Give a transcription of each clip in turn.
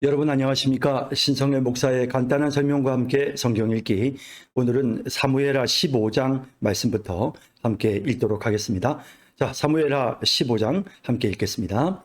여러분 안녕하십니까? 신성래 목사의 간단한 설명과 함께 성경 읽기. 오늘은 사무엘하 15장 말씀부터 함께 읽도록 하겠습니다. 자, 사무엘하 15장 함께 읽겠습니다.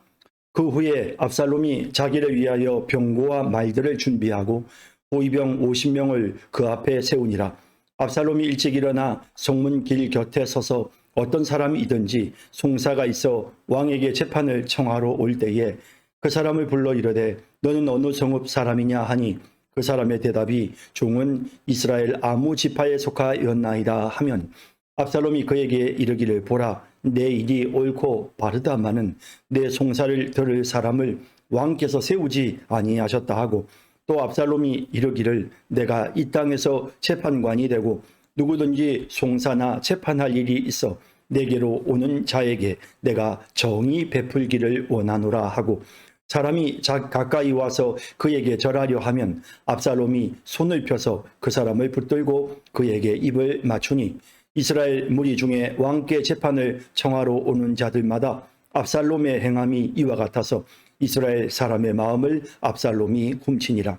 그 후에 압살롬이 자기를 위하여 병거와 말들을 준비하고 호위병 50명을 그 앞에 세우니라. 압살롬이 일찍 일어나 성문 길 곁에 서서 어떤 사람이든지 송사가 있어 왕에게 재판을 청하러 올 때에 그 사람을 불러 이르되 너는 어느 성읍 사람이냐 하니 그 사람의 대답이 종은 이스라엘 아무 지파에 속하였나이다 하면 압살롬이 그에게 이르기를 보라 내 일이 옳고 바르다마는 내 송사를 들을 사람을 왕께서 세우지 아니하셨다 하고 또 압살롬이 이르기를 내가 이 땅에서 재판관이 되고 누구든지 송사나 재판할 일이 있어 내게로 오는 자에게 내가 정의 베풀기를 원하노라 하고 사람이 가까이 와서 그에게 절하려 하면 압살롬이 손을 펴서 그 사람을 붙들고 그에게 입을 맞추니 이스라엘 무리 중에 왕께 재판을 청하러 오는 자들마다 압살롬의 행함이 이와 같아서 이스라엘 사람의 마음을 압살롬이 훔치니라.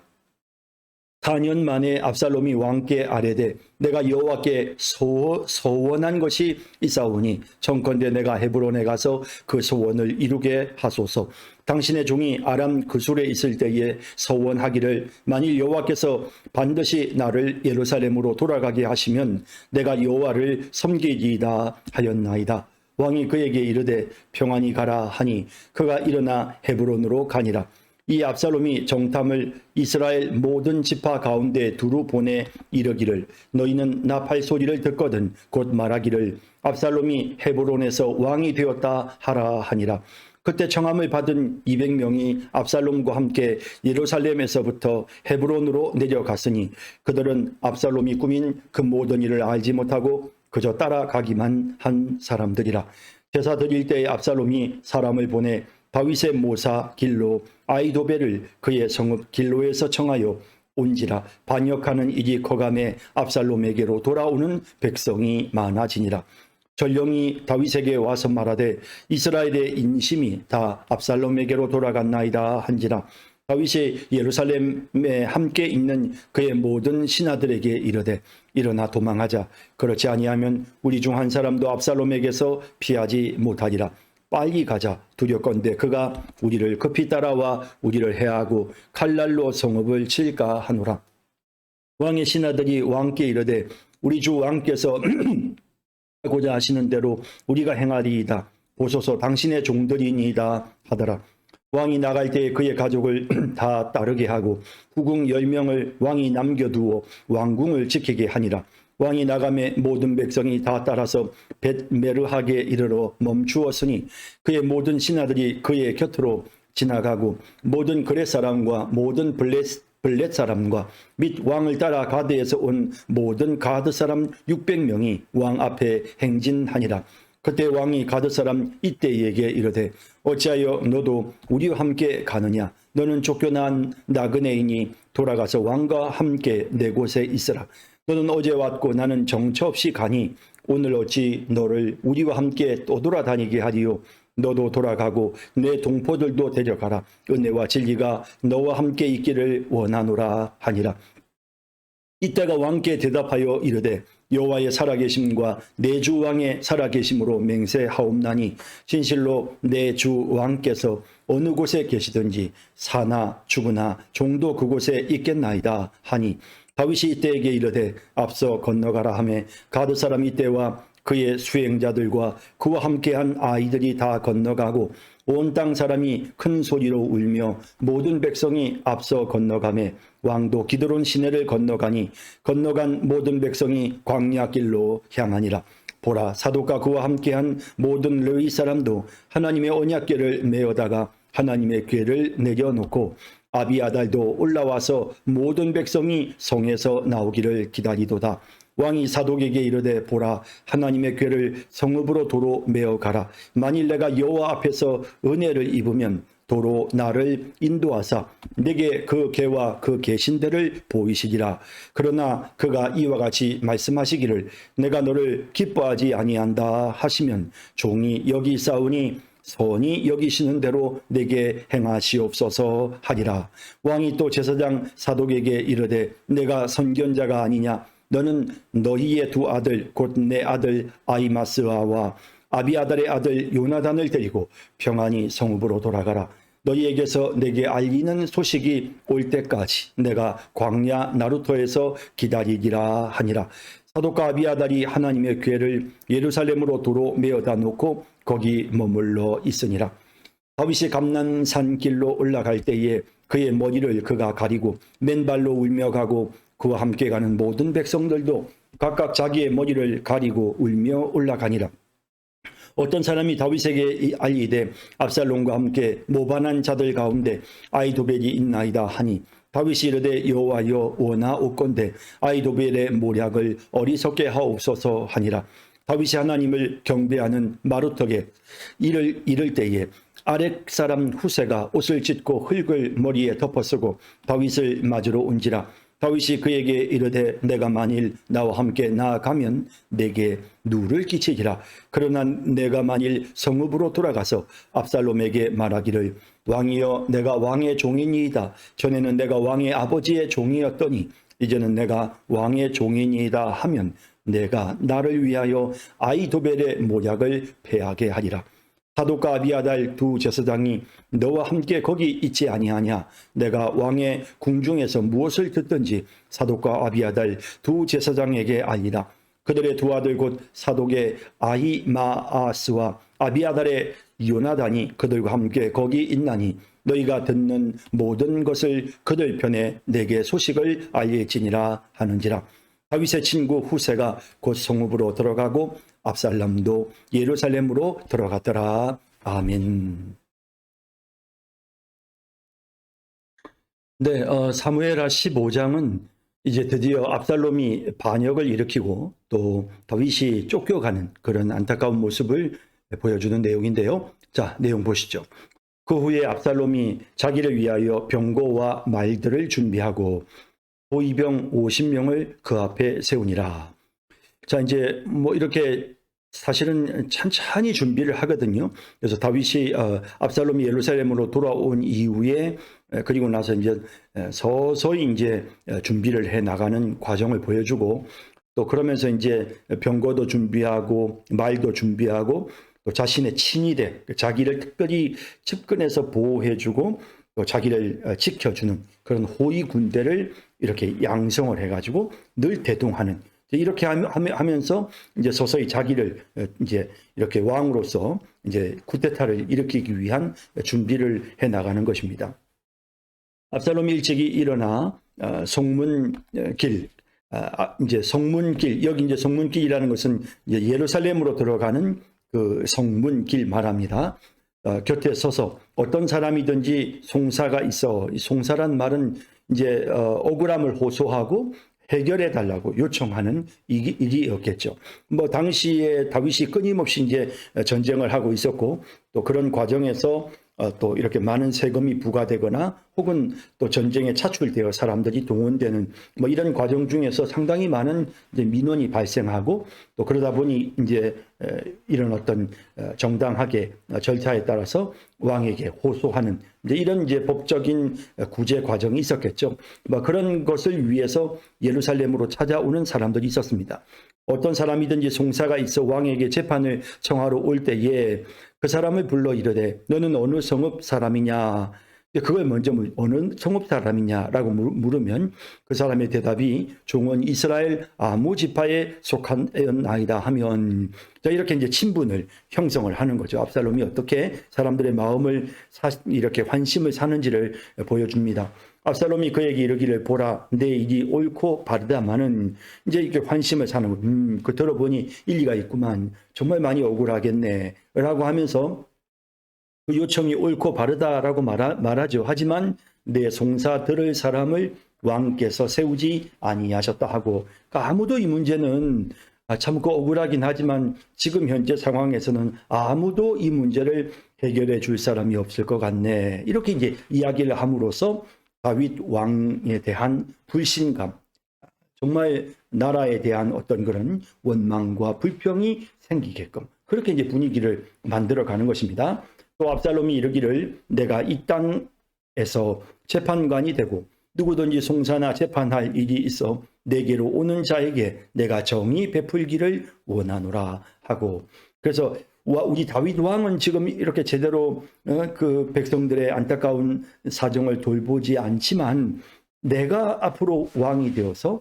4년 만에 압살롬이 왕께 아뢰되 내가 여호와께 소원한 것이 있사오니 청컨대 내가 헤브론에 가서 그 소원을 이루게 하소서. 당신의 종이 아람 그술에 있을 때에 소원하기를 만일 여호와께서 반드시 나를 예루살렘으로 돌아가게 하시면 내가 여호와를 섬기리이다 하였나이다. 왕이 그에게 이르되 평안히 가라 하니 그가 일어나 헤브론으로 가니라. 이 압살롬이 정탐을 이스라엘 모든 지파 가운데 두루 보내 이르기를 너희는 나팔 소리를 듣거든 곧 말하기를 압살롬이 헤브론에서 왕이 되었다 하라 하니라. 그때 청함을 받은 200명이 압살롬과 함께 예루살렘에서부터 헤브론으로 내려갔으니 그들은 압살롬이 꾸민 그 모든 일을 알지 못하고 그저 따라가기만 한 사람들이라. 제사 드릴 때에 압살롬이 사람을 보내 다윗의 모사 길로 아이도벨을 그의 성읍 길로에서 청하여 온지라. 반역하는 일이 거감해 압살롬에게로 돌아오는 백성이 많아지니라. 전령이 다윗에게 와서 말하되 이스라엘의 인심이 다 압살롬에게로 돌아갔나이다 한지라. 다윗이 예루살렘에 함께 있는 그의 모든 신하들에게 이르되 일어나 도망하자. 그렇지 아니하면 우리 중 한 사람도 압살롬에게서 피하지 못하리라. 빨리 가자. 두렵건대 그가 우리를 급히 따라와 우리를 해하고 칼날로 성읍을 칠까 하노라. 왕의 신하들이 왕께 이르되 우리 주 왕께서 하고자 하시는 대로 우리가 행하리이다. 보소서 당신의 종들이니이다 하더라. 왕이 나갈 때에 그의 가족을 다 따르게 하고 후궁 10명을 왕이 남겨두어 왕궁을 지키게 하니라. 왕이 나가매 모든 백성이 다 따라서 벳메르하게 이르러 멈추었으니 그의 모든 신하들이 그의 곁으로 지나가고 모든 그렛 사람과 모든 블렛 사람과 및 왕을 따라 가드에서 온 모든 가드 사람 600명이 왕 앞에 행진하니라. 그때 왕이 가드 사람 이때에게 이르되 어찌하여 너도 우리와 함께 가느냐? 너는 쫓겨난 나그네이니 돌아가서 왕과 함께 내 곳에 있으라. 너는 어제 왔고 나는 정처 없이 가니 오늘 어찌 너를 우리와 함께 또 돌아다니게 하리요? 너도 돌아가고 내 동포들도 데려가라. 은혜와 진리가 너와 함께 있기를 원하노라 하니라. 이때가 왕께 대답하여 이르되 여호와의 살아계심과 내 주 왕의 살아계심으로 맹세하옵나니 진실로 내 주 왕께서 어느 곳에 계시든지 사나 죽으나 종도 그곳에 있겠나이다 하니 다윗이 이때에게 이르되 앞서 건너가라 하매 가드 사람 이때와 그의 수행자들과 그와 함께한 아이들이 다 건너가고 온 땅 사람이 큰 소리로 울며 모든 백성이 앞서 건너가매 왕도 기드론 시내를 건너가니 건너간 모든 백성이 광야길로 향하니라. 보라 사독과 그와 함께한 모든 르위 사람도 하나님의 언약궤를 메어다가 하나님의 궤를 내려놓고 아비아달도 올라와서 모든 백성이 성에서 나오기를 기다리도다. 왕이 사독에게 이르되 보라 하나님의 궤를 성읍으로 도로 메어 가라. 만일 내가 여호와 앞에서 은혜를 입으면 도로 나를 인도하사 내게 그 궤와 그 계신들을 보이시리라. 그러나 그가 이와 같이 말씀하시기를 내가 너를 기뻐하지 아니한다 하시면 종이 여기 있사오니 선히 여기시는 대로 내게 행하시옵소서 하리라. 왕이 또 제사장 사독에게 이르되 내가 선견자가 아니냐? 너는 너희의 두 아들 곧 내 아들 아히마스와 아비아달의 아들 요나단을 데리고 평안히 성읍으로 돌아가라. 너희에게서 내게 알리는 소식이 올 때까지 내가 광야 나루토에서 기다리리라 하니라. 사독과 아비아달이 하나님의 궤를 예루살렘으로 도로 메어다 놓고 거기 머물러 있으니라. 다윗이 감난산 길로 올라갈 때에 그의 머리를 그가 가리고 맨발로 울며 가고 그와 함께 가는 모든 백성들도 각각 자기의 머리를 가리고 울며 올라가니라. 어떤 사람이 다윗에게 알리되 압살롬과 함께 모반한 자들 가운데 아히도벨이 있나이다 하니 다윗이 이르되 여호와여 원하옵건대 아히도벨의 모략을 어리석게 하옵소서 하니라. 다윗이 하나님을 경배하는 마루턱에 이를 때에 아렉 사람 후세가 옷을 찢고 흙을 머리에 덮어쓰고 다윗을 맞으러 온지라. 다윗이 그에게 이르되 내가 만일 나와 함께 나아가면 내게 누를 끼치리라. 그러나 내가 만일 성읍으로 돌아가서 압살롬에게 말하기를 왕이여 내가 왕의 종이니이다. 전에는 내가 왕의 아버지의 종이었더니 이제는 내가 왕의 종이니이다 하면 내가 나를 위하여 아히도벨의 모략을 패하게 하리라. 사독과 아비아달 두 제사장이 너와 함께 거기 있지 아니하냐? 내가 왕의 궁중에서 무엇을 듣든지 사독과 아비아달 두 제사장에게 알리라. 그들의 두 아들 곧 사독의 아히마아스와 아비아달의 요나단이 그들과 함께 거기 있나니 너희가 듣는 모든 것을 그들 편에 내게 소식을 알릴지니라 하는지라. 다윗의 친구 후세가 곧 성읍으로 들어가고 압살롬도 예루살렘으로 들어갔더라. 아멘. 네, 사무엘하 15장은 이제 드디어 압살롬이 반역을 일으키고 또 다윗이 쫓겨가는 그런 안타까운 모습을 보여주는 내용인데요. 자, 내용 보시죠. 그 후에 압살롬이 자기를 위하여 병거와 말들을 준비하고 보위병 50명을 그 앞에 세우니라. 자, 이제 뭐 이렇게 사실은 천천히 준비를 하거든요. 그래서 다윗이 압살롬이 예루살렘으로 돌아온 이후에 그리고 나서 이제 서서히 이제 준비를 해 나가는 과정을 보여주고 또 그러면서 이제 병거도 준비하고 말도 준비하고 또 자신의 친위대 자기를 특별히 측근해서 보호해주고 또 자기를 지켜주는 그런 호위 군대를 이렇게 양성을 해가지고 늘 대동하는 이렇게 하면서 이제 서서히 자기를 이제 이렇게 왕으로서 이제 쿠데타를 일으키기 위한 준비를 해 나가는 것입니다. 압살롬이 일찍이 일어나 성문길 이제 성문길 여기 이제 성문길이라는 것은 이제 예루살렘으로 들어가는 그 성문길 말합니다. 곁에 서서 어떤 사람이든지 송사가 있어 송사란 말은 이제 억울함을 호소하고 해결해 달라고 요청하는 일이었겠죠. 뭐 당시에 다윗이 끊임없이 이제 전쟁을 하고 있었고 또 그런 과정에서 또 이렇게 많은 세금이 부과되거나 혹은 또 전쟁에 차출되어 사람들이 동원되는 뭐 이런 과정 중에서 상당히 많은 이제 민원이 발생하고 또 그러다 보니 이제 이런 어떤 정당하게 절차에 따라서 왕에게 호소하는 이제 이런 이제 법적인 구제 과정이 있었겠죠. 뭐 그런 것을 위해서 예루살렘으로 찾아오는 사람들이 있었습니다. 어떤 사람이든지 송사가 있어 왕에게 재판을 청하러 올 때에 그 사람을 불러 이르되 너는 어느 성읍 사람이냐? 그걸 먼저 어느 성읍 사람이냐라고 물으면 그 사람의 대답이 종은 이스라엘 아무 지파에 속한나이다 하면 이렇게 이제 친분을 형성을 하는 거죠. 압살롬이 어떻게 사람들의 마음을 이렇게 환심을 사는지를 보여줍니다. 압살롬이 그에게 이르기를 보라 내 일이 옳고 바르다마는 이제 이렇게 환심을 사는 거. 그 들어보니 일리가 있구만. 정말 많이 억울하겠네. 라고 하면서 그 요청이 옳고 바르다라고 말하죠. 하지만 내 송사 들을 사람을 왕께서 세우지 아니하셨다 하고 그러니까 아무도 이 문제는 참고 억울하긴 하지만 지금 현재 상황에서는 아무도 이 문제를 해결해 줄 사람이 없을 것 같네. 이렇게 이제 이야기를 함으로써 다윗 왕에 대한 불신감, 정말 나라에 대한 어떤 그런 원망과 불평이 생기게끔 그렇게 이제 분위기를 만들어 가는 것입니다. 또 압살롬이 이르기를 내가 이 땅에서 재판관이 되고 누구든지 송사나 재판할 일이 있어 내게로 오는 자에게 내가 정의 베풀기를 원하노라 하고, 그래서 우리 다윗 왕은 지금 이렇게 제대로 그 백성들의 안타까운 사정을 돌보지 않지만 내가 앞으로 왕이 되어서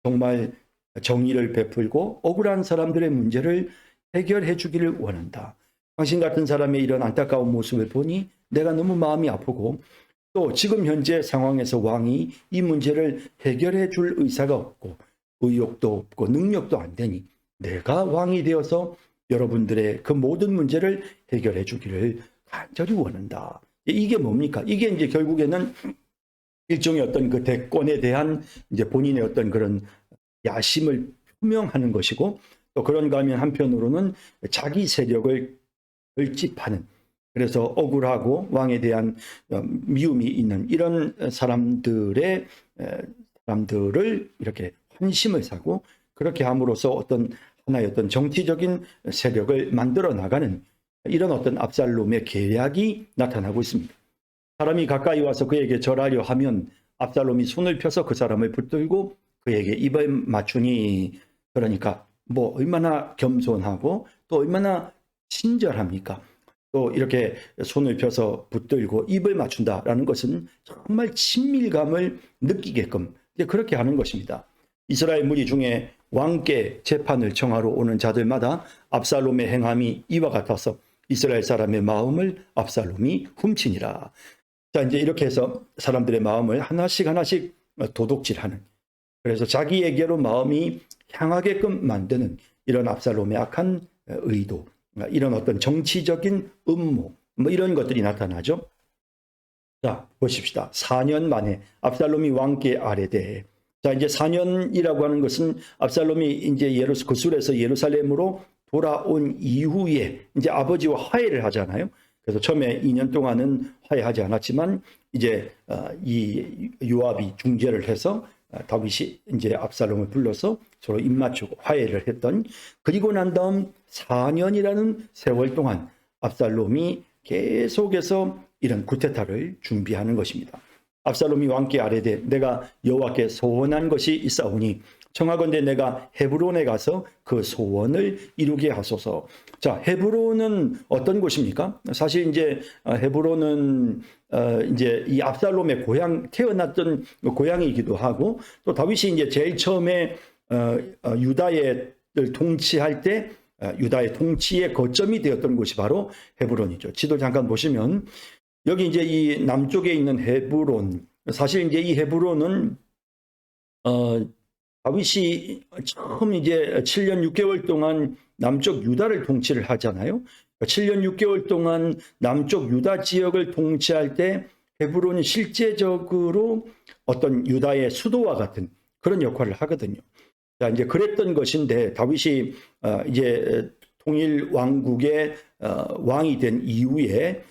정말 정의를 베풀고 억울한 사람들의 문제를 해결해 주기를 원한다. 당신 같은 사람의 이런 안타까운 모습을 보니 내가 너무 마음이 아프고, 또 지금 현재 상황에서 왕이 이 문제를 해결해 줄 의사가 없고 의욕도 없고 능력도 안 되니 내가 왕이 되어서 여러분들의 그 모든 문제를 해결해 주기를 간절히 원한다. 이게 뭡니까? 이게 이제 결국에는 일종의 어떤 그 대권에 대한 이제 본인의 어떤 그런 야심을 표명하는 것이고, 또 그런가 하면 한편으로는 자기 세력을 결집하는, 그래서 억울하고 왕에 대한 미움이 있는 이런 사람들을 이렇게 환심을 사고, 그렇게 함으로써 어떤 하나의 어떤 정치적인 세력을 만들어 나가는 이런 어떤 압살롬의 계략이 나타나고 있습니다. 사람이 가까이 와서 그에게 절하려 하면 압살롬이 손을 펴서 그 사람을 붙들고 그에게 입을 맞추니, 그러니까 뭐 얼마나 겸손하고 또 얼마나 친절합니까? 또 이렇게 손을 펴서 붙들고 입을 맞춘다라는 것은 정말 친밀감을 느끼게끔 그렇게 하는 것입니다. 이스라엘 무리 중에 왕께 재판을 청하러 오는 자들마다 압살롬의 행함이 이와 같아서 이스라엘 사람의 마음을 압살롬이 훔치니라. 자, 이제 이렇게 해서 사람들의 마음을 하나씩 도둑질하는, 그래서 자기에게로 마음이 향하게끔 만드는 이런 압살롬의 악한 의도, 이런 어떤 정치적인 음모, 뭐 이런 것들이 나타나죠. 자, 보십시다. 4년 만에 압살롬이 왕께 아뢰되, 자, 이제 4년이라고 하는 것은 압살롬이 이제 그술에서 예루살렘으로 돌아온 이후에 이제 아버지와 화해를 하잖아요. 그래서 처음에 2년 동안은 화해하지 않았지만 이제 이 요압이 중재를 해서 다윗이 이제 압살롬을 불러서 서로 입맞추고 화해를 했던, 그리고 난 다음 4년이라는 세월 동안 압살롬이 계속해서 이런 쿠데타를 준비하는 것입니다. 압살롬이 왕께 아뢰되 내가 여호와께 소원한 것이 있사오니 청하건대 내가 헤브론에 가서 그 소원을 이루게 하소서. 자, 헤브론은 어떤 곳입니까? 사실 이제 헤브론은 이제 이 압살롬의 고향, 태어났던 고향이기도 하고, 또 다윗이 이제 제일 처음에 유다를 통치할 때 유다의 통치의 거점이 되었던 곳이 바로 헤브론이죠. 지도 잠깐 보시면 여기 이제 이 남쪽에 있는 헤브론, 사실 이제 이 헤브론은 다윗이 처음 이제 7년 6개월 동안 남쪽 유다를 통치를 하잖아요. 7년 6개월 동안 남쪽 유다 지역을 통치할 때 헤브론이 실제적으로 어떤 유다의 수도와 같은 그런 역할을 하거든요. 자, 이제 그랬던 것인데 다윗이 이제 통일 왕국의 왕이 된 이후에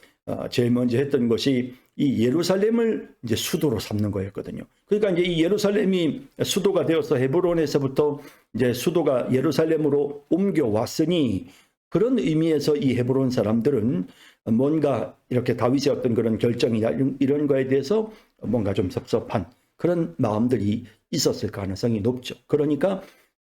제일 먼저 했던 것이 이 예루살렘을 이제 수도로 삼는 거였거든요. 그러니까 이제 이 예루살렘이 수도가 되어서 헤브론에서부터 이제 수도가 예루살렘으로 옮겨왔으니, 그런 의미에서 이 헤브론 사람들은 뭔가 이렇게 다윗의 어떤 그런 결정이나 이런 거에 대해서 뭔가 좀 섭섭한 그런 마음들이 있었을 가능성이 높죠. 그러니까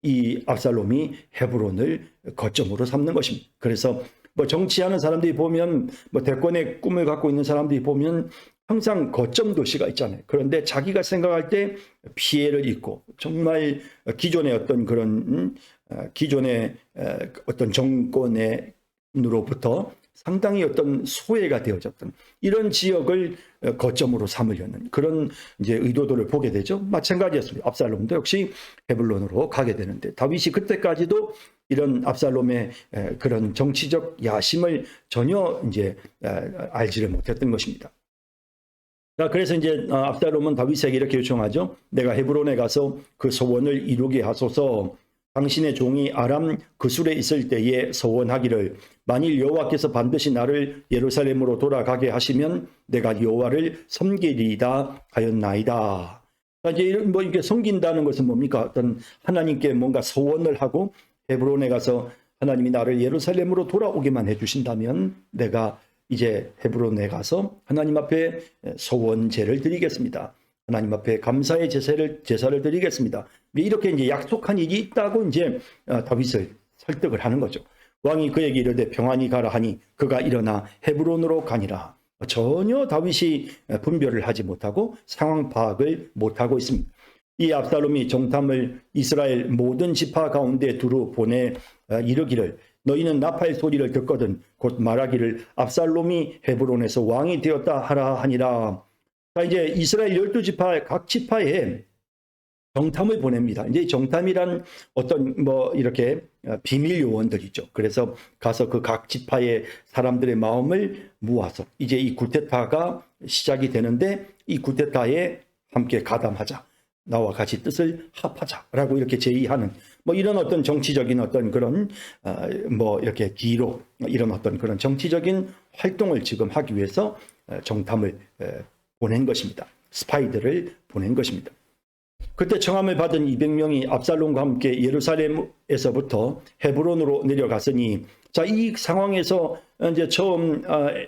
이 압살롬이 헤브론을 거점으로 삼는 것입니다. 그래서 뭐 정치하는 사람들이 보면, 뭐 대권의 꿈을 갖고 있는 사람들이 보면 항상 거점 도시가 있잖아요. 그런데 자기가 생각할 때 피해를 입고 정말 기존의 어떤 그런 기존의 어떤 정권으로부터 상당히 어떤 소외가 되어졌던 이런 지역을 거점으로 삼으려는 그런 이제 의도들을 보게 되죠. 마찬가지였습니다. 압살롬도 역시 헤블론으로 가게 되는데 다윗이 그때까지도 이런 압살롬의 그런 정치적 야심을 전혀 이제 알지를 못했던 것입니다. 그래서 이제 압살롬은 다윗에게 이렇게 요청하죠. 내가 헤브론에 가서 그 소원을 이루게 하소서. 당신의 종이 아람 그술에 있을 때에 소원하기를 만일 여호와께서 반드시 나를 예루살렘으로 돌아가게 하시면 내가 여호와를 섬기리이다 하였나이다. 이제 뭐 이렇게 섬긴다는 것은 뭡니까? 어떤 하나님께 뭔가 소원을 하고 헤브론에 가서 하나님이 나를 예루살렘으로 돌아오게만 해주신다면 내가 이제 헤브론에 가서 하나님 앞에 소원제를 드리겠습니다. 하나님 앞에 감사의 제사를 드리겠습니다. 이렇게 이제 약속한 일이 있다고 이제 다윗을 설득을 하는 거죠. 왕이 그에게 이르되 평안히 가라 하니 그가 일어나 헤브론으로 가니라. 전혀 다윗이 분별을 하지 못하고 상황 파악을 못하고 있습니다. 이 압살롬이 정탐을 이스라엘 모든 지파 가운데 두루 보내 이르기를 너희는 나팔 소리를 듣거든 곧 말하기를 압살롬이 헤브론에서 왕이 되었다 하라 하니라. 자, 이제 이스라엘 12지파 각 지파에 정탐을 보냅니다. 이제 정탐이란 어떤 이렇게 비밀 요원들이죠. 그래서 가서 그 각 지파의 사람들의 마음을 모아서 이제 이 쿠데타가 시작이 되는데 이 쿠데타에 함께 가담하자. 나와 같이 뜻을 합하자라고 이렇게 제의하는 이런 어떤 정치적인 어떤 그런 이렇게 기록 이런 어떤 그런 정치적인 활동을 지금 하기 위해서 정탐을 보낸 것입니다. 스파이들을 보낸 것입니다. 그때 청함을 받은 200명이 압살롬과 함께 예루살렘에서부터 헤브론으로 내려갔으니 자, 이 상황에서 이제 처음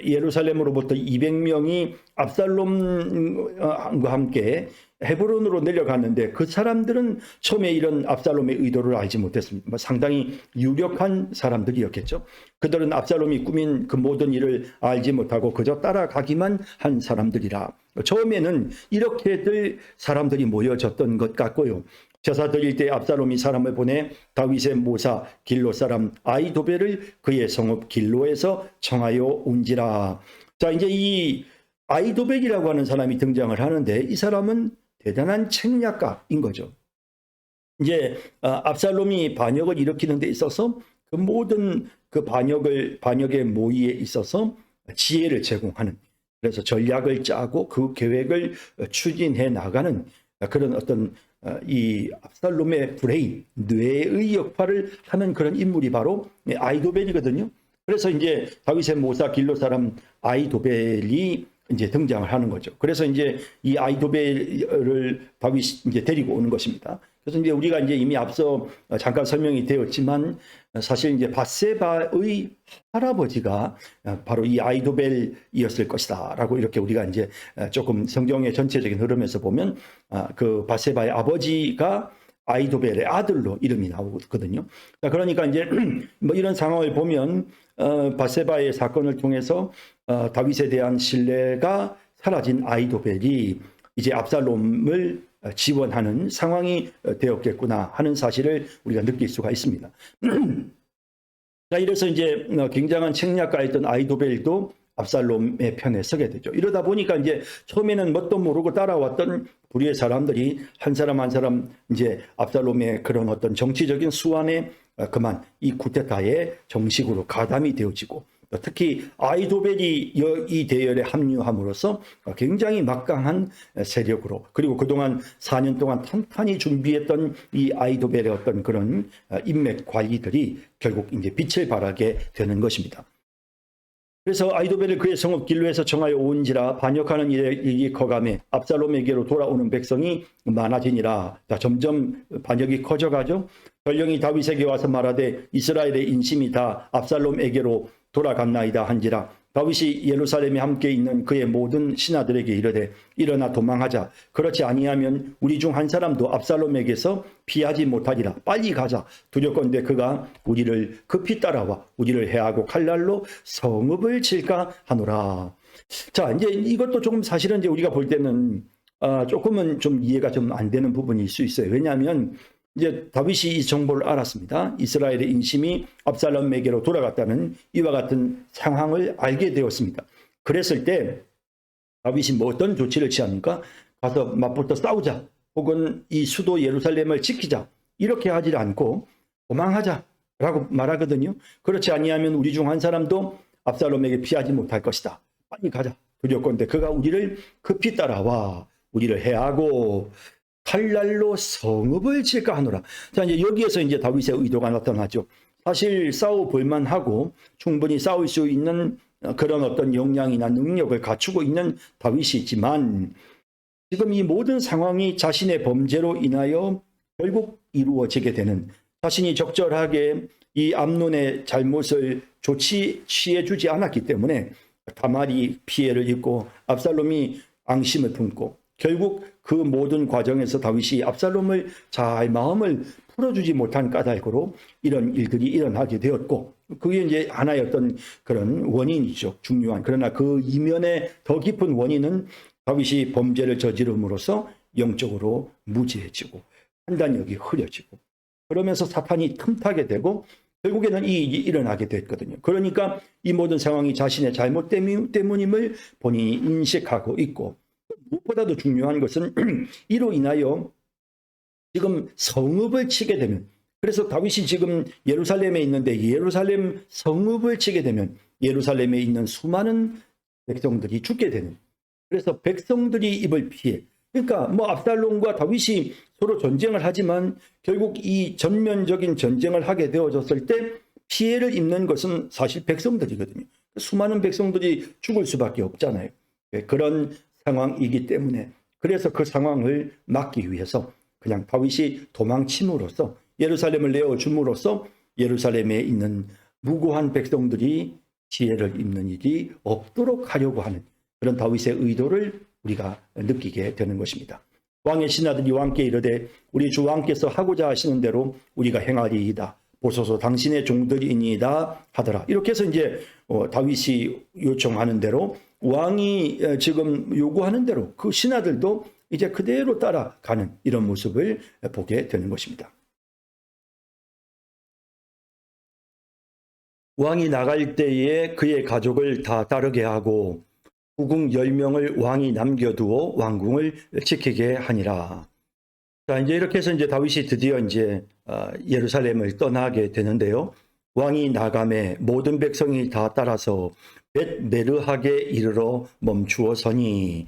예루살렘으로부터 200명이 압살롬과 함께 헤브론으로 내려갔는데 그 사람들은 처음에 이런 압살롬의 의도를 알지 못했습니다. 상당히 유력한 사람들이었겠죠. 그들은 압살롬이 꾸민 그 모든 일을 알지 못하고 그저 따라가기만 한 사람들이라. 처음에는 이렇게들 사람들이 모여졌던 것 같고요. 제사 드릴 때 압살롬이 사람을 보내 다윗의 모사 길로 사람 아히도벨을 그의 성읍 길로에서 청하여 온지라. 자, 이제 이 아히도벨이라고 하는 사람이 등장을 하는데 이 사람은 대단한 책략가인 거죠. 이제 압살롬이 반역을 일으키는 데 있어서 그 모든 그 반역의 모의에 있어서 지혜를 제공하는, 그래서 전략을 짜고 그 계획을 추진해 나가는 그런 어떤 이 압살롬의 브레인, 뇌의 역할을 하는 그런 인물이 바로 아히도벨이거든요. 그래서 이제 다윗의 모사 길로 사람 아히도벨이 이제 등장을 하는 거죠. 그래서 이제 이 아히도벨을 다윗이 이제 데리고 오는 것입니다. 그래서 이제 우리가 이제 이미 앞서 잠깐 설명이 되었지만 사실 이제 밧세바의 할아버지가 바로 이 아히도벨이었을 것이다라고 이렇게 우리가 이제 조금 성경의 전체적인 흐름에서 보면 그 밧세바의 아버지가 아히도벨의 아들로 이름이 나오거든요. 그러니까 이제 이런 상황을 보면 밧세바의 사건을 통해서 다윗에 대한 신뢰가 사라진 아히도벨이 이제 압살롬을 지원하는 상황이 되었겠구나 하는 사실을 우리가 느낄 수가 있습니다. 자, 이래서 이제 굉장한 책략가였던 아히도벨도 압살롬의 편에 서게 되죠. 이러다 보니까 이제 처음에는 뭣도 모르고 따라왔던 불의의 사람들이 한 사람 한 사람 이제 압살롬의 그런 어떤 정치적인 수완에 그만 이 쿠데타에 정식으로 가담이 되어지고, 특히 아히도벨이 이 대열에 합류함으로써 굉장히 막강한 세력으로, 그리고 그동안 4년 동안 탄탄히 준비했던 이 아히도벨의 어떤 그런 인맥 관리들이 결국 이제 빛을 발하게 되는 것입니다. 그래서 아히도벨을 그의 성읍 길로에서 청하여 온지라 반역하는 일이 커가매 압살롬에게로 돌아오는 백성이 많아지니라. 자, 점점 반역이 커져가죠. 전령이 다윗에게 와서 말하되 이스라엘의 인심이 다 압살롬에게로 돌아갔나이다 한지라. 다윗이 예루살렘에 함께 있는 그의 모든 신하들에게 이르되 일어나 도망하자. 그렇지 아니하면 우리 중 한 사람도 압살롬에게서 피하지 못하리라. 빨리 가자. 두렵건대 그가 우리를 급히 따라와 우리를 해하고 칼날로 성읍을 칠까 하노라. 자, 이제 이것도 조금 사실은 이제 우리가 볼 때는 조금은 좀 이해가 좀 안 되는 부분일 수 있어요. 왜냐하면 이제 다윗이 이 정보를 알았습니다. 이스라엘의 인심이 압살롬에게로 돌아갔다는 이와 같은 상황을 알게 되었습니다. 그랬을 때 다윗이 뭐 어떤 조치를 취합니까? 가서 맞붙어 싸우자, 혹은 이 수도 예루살렘을 지키자, 이렇게 하지 않고 도망하자라고 말하거든요. 그렇지 아니하면 우리 중 한 사람도 압살롬에게 피하지 못할 것이다. 빨리 가자. 두렵건대 그가 우리를 급히 따라와 우리를 해하고 칼날로 성읍을 칠까 하노라. 자, 이제 여기에서 이제 다윗의 의도가 나타나죠. 사실 싸워볼만 하고 충분히 싸울 수 있는 그런 어떤 역량이나 능력을 갖추고 있는 다윗이지만 지금 이 모든 상황이 자신의 범죄로 인하여 결국 이루어지게 되는, 자신이 적절하게 이 암논의 잘못을 취해주지 않았기 때문에 다말이 피해를 입고 압살롬이 앙심을 품고 결국 그 모든 과정에서 다윗이 압살롬을 잘 마음을 풀어주지 못한 까닭으로 이런 일들이 일어나게 되었고 그게 이제 하나의 어떤 그런 원인이죠. 중요한. 그러나 그 이면에 더 깊은 원인은 다윗이 범죄를 저지름으로써 영적으로 무지해지고 판단력이 흐려지고 그러면서 사탄이 틈타게 되고 결국에는 이 일이 일어나게 됐거든요. 그러니까 이 모든 상황이 자신의 잘못 때문임을 본인이 인식하고 있고 무엇보다도 중요한 것은 이로 인하여 지금 성읍을 치게 되면 그래서 다윗이 지금 예루살렘에 있는데 예루살렘 성읍을 치게 되면 예루살렘에 있는 수많은 백성들이 죽게 되는 그래서 백성들이 입을 피해 그러니까 뭐 압살롬과 다윗이 서로 전쟁을 하지만 결국 이 전면적인 전쟁을 하게 되어졌을 때 피해를 입는 것은 사실 백성들이거든요. 수많은 백성들이 죽을 수밖에 없잖아요. 그런 상황이기 때문에 그래서 그 상황을 막기 위해서 그냥 다윗이 도망침으로써 예루살렘을 내어줌으로써 예루살렘에 있는 무고한 백성들이 지혜를 입는 일이 없도록 하려고 하는 그런 다윗의 의도를 우리가 느끼게 되는 것입니다. 왕의 신하들이 왕께 이르되 우리 주 왕께서 하고자 하시는 대로 우리가 행하리이다. 보소서 당신의 종들이니이다 하더라. 이렇게 해서 이제 다윗이 요청하는 대로 왕이 지금 요구하는 대로 그 신하들도 이제 그대로 따라가는 이런 모습을 보게 되는 것입니다. 왕이 나갈 때에 그의 가족을 다 따르게 하고 후궁 10명을 왕이 남겨두어 왕궁을 지키게 하니라. 자, 이제 이렇게 해서 이제 다윗이 드디어 이제 예루살렘을 떠나게 되는데요. 왕이 나감에 모든 백성이 다 따라서 벳메르하게 이르러 멈추어 서니.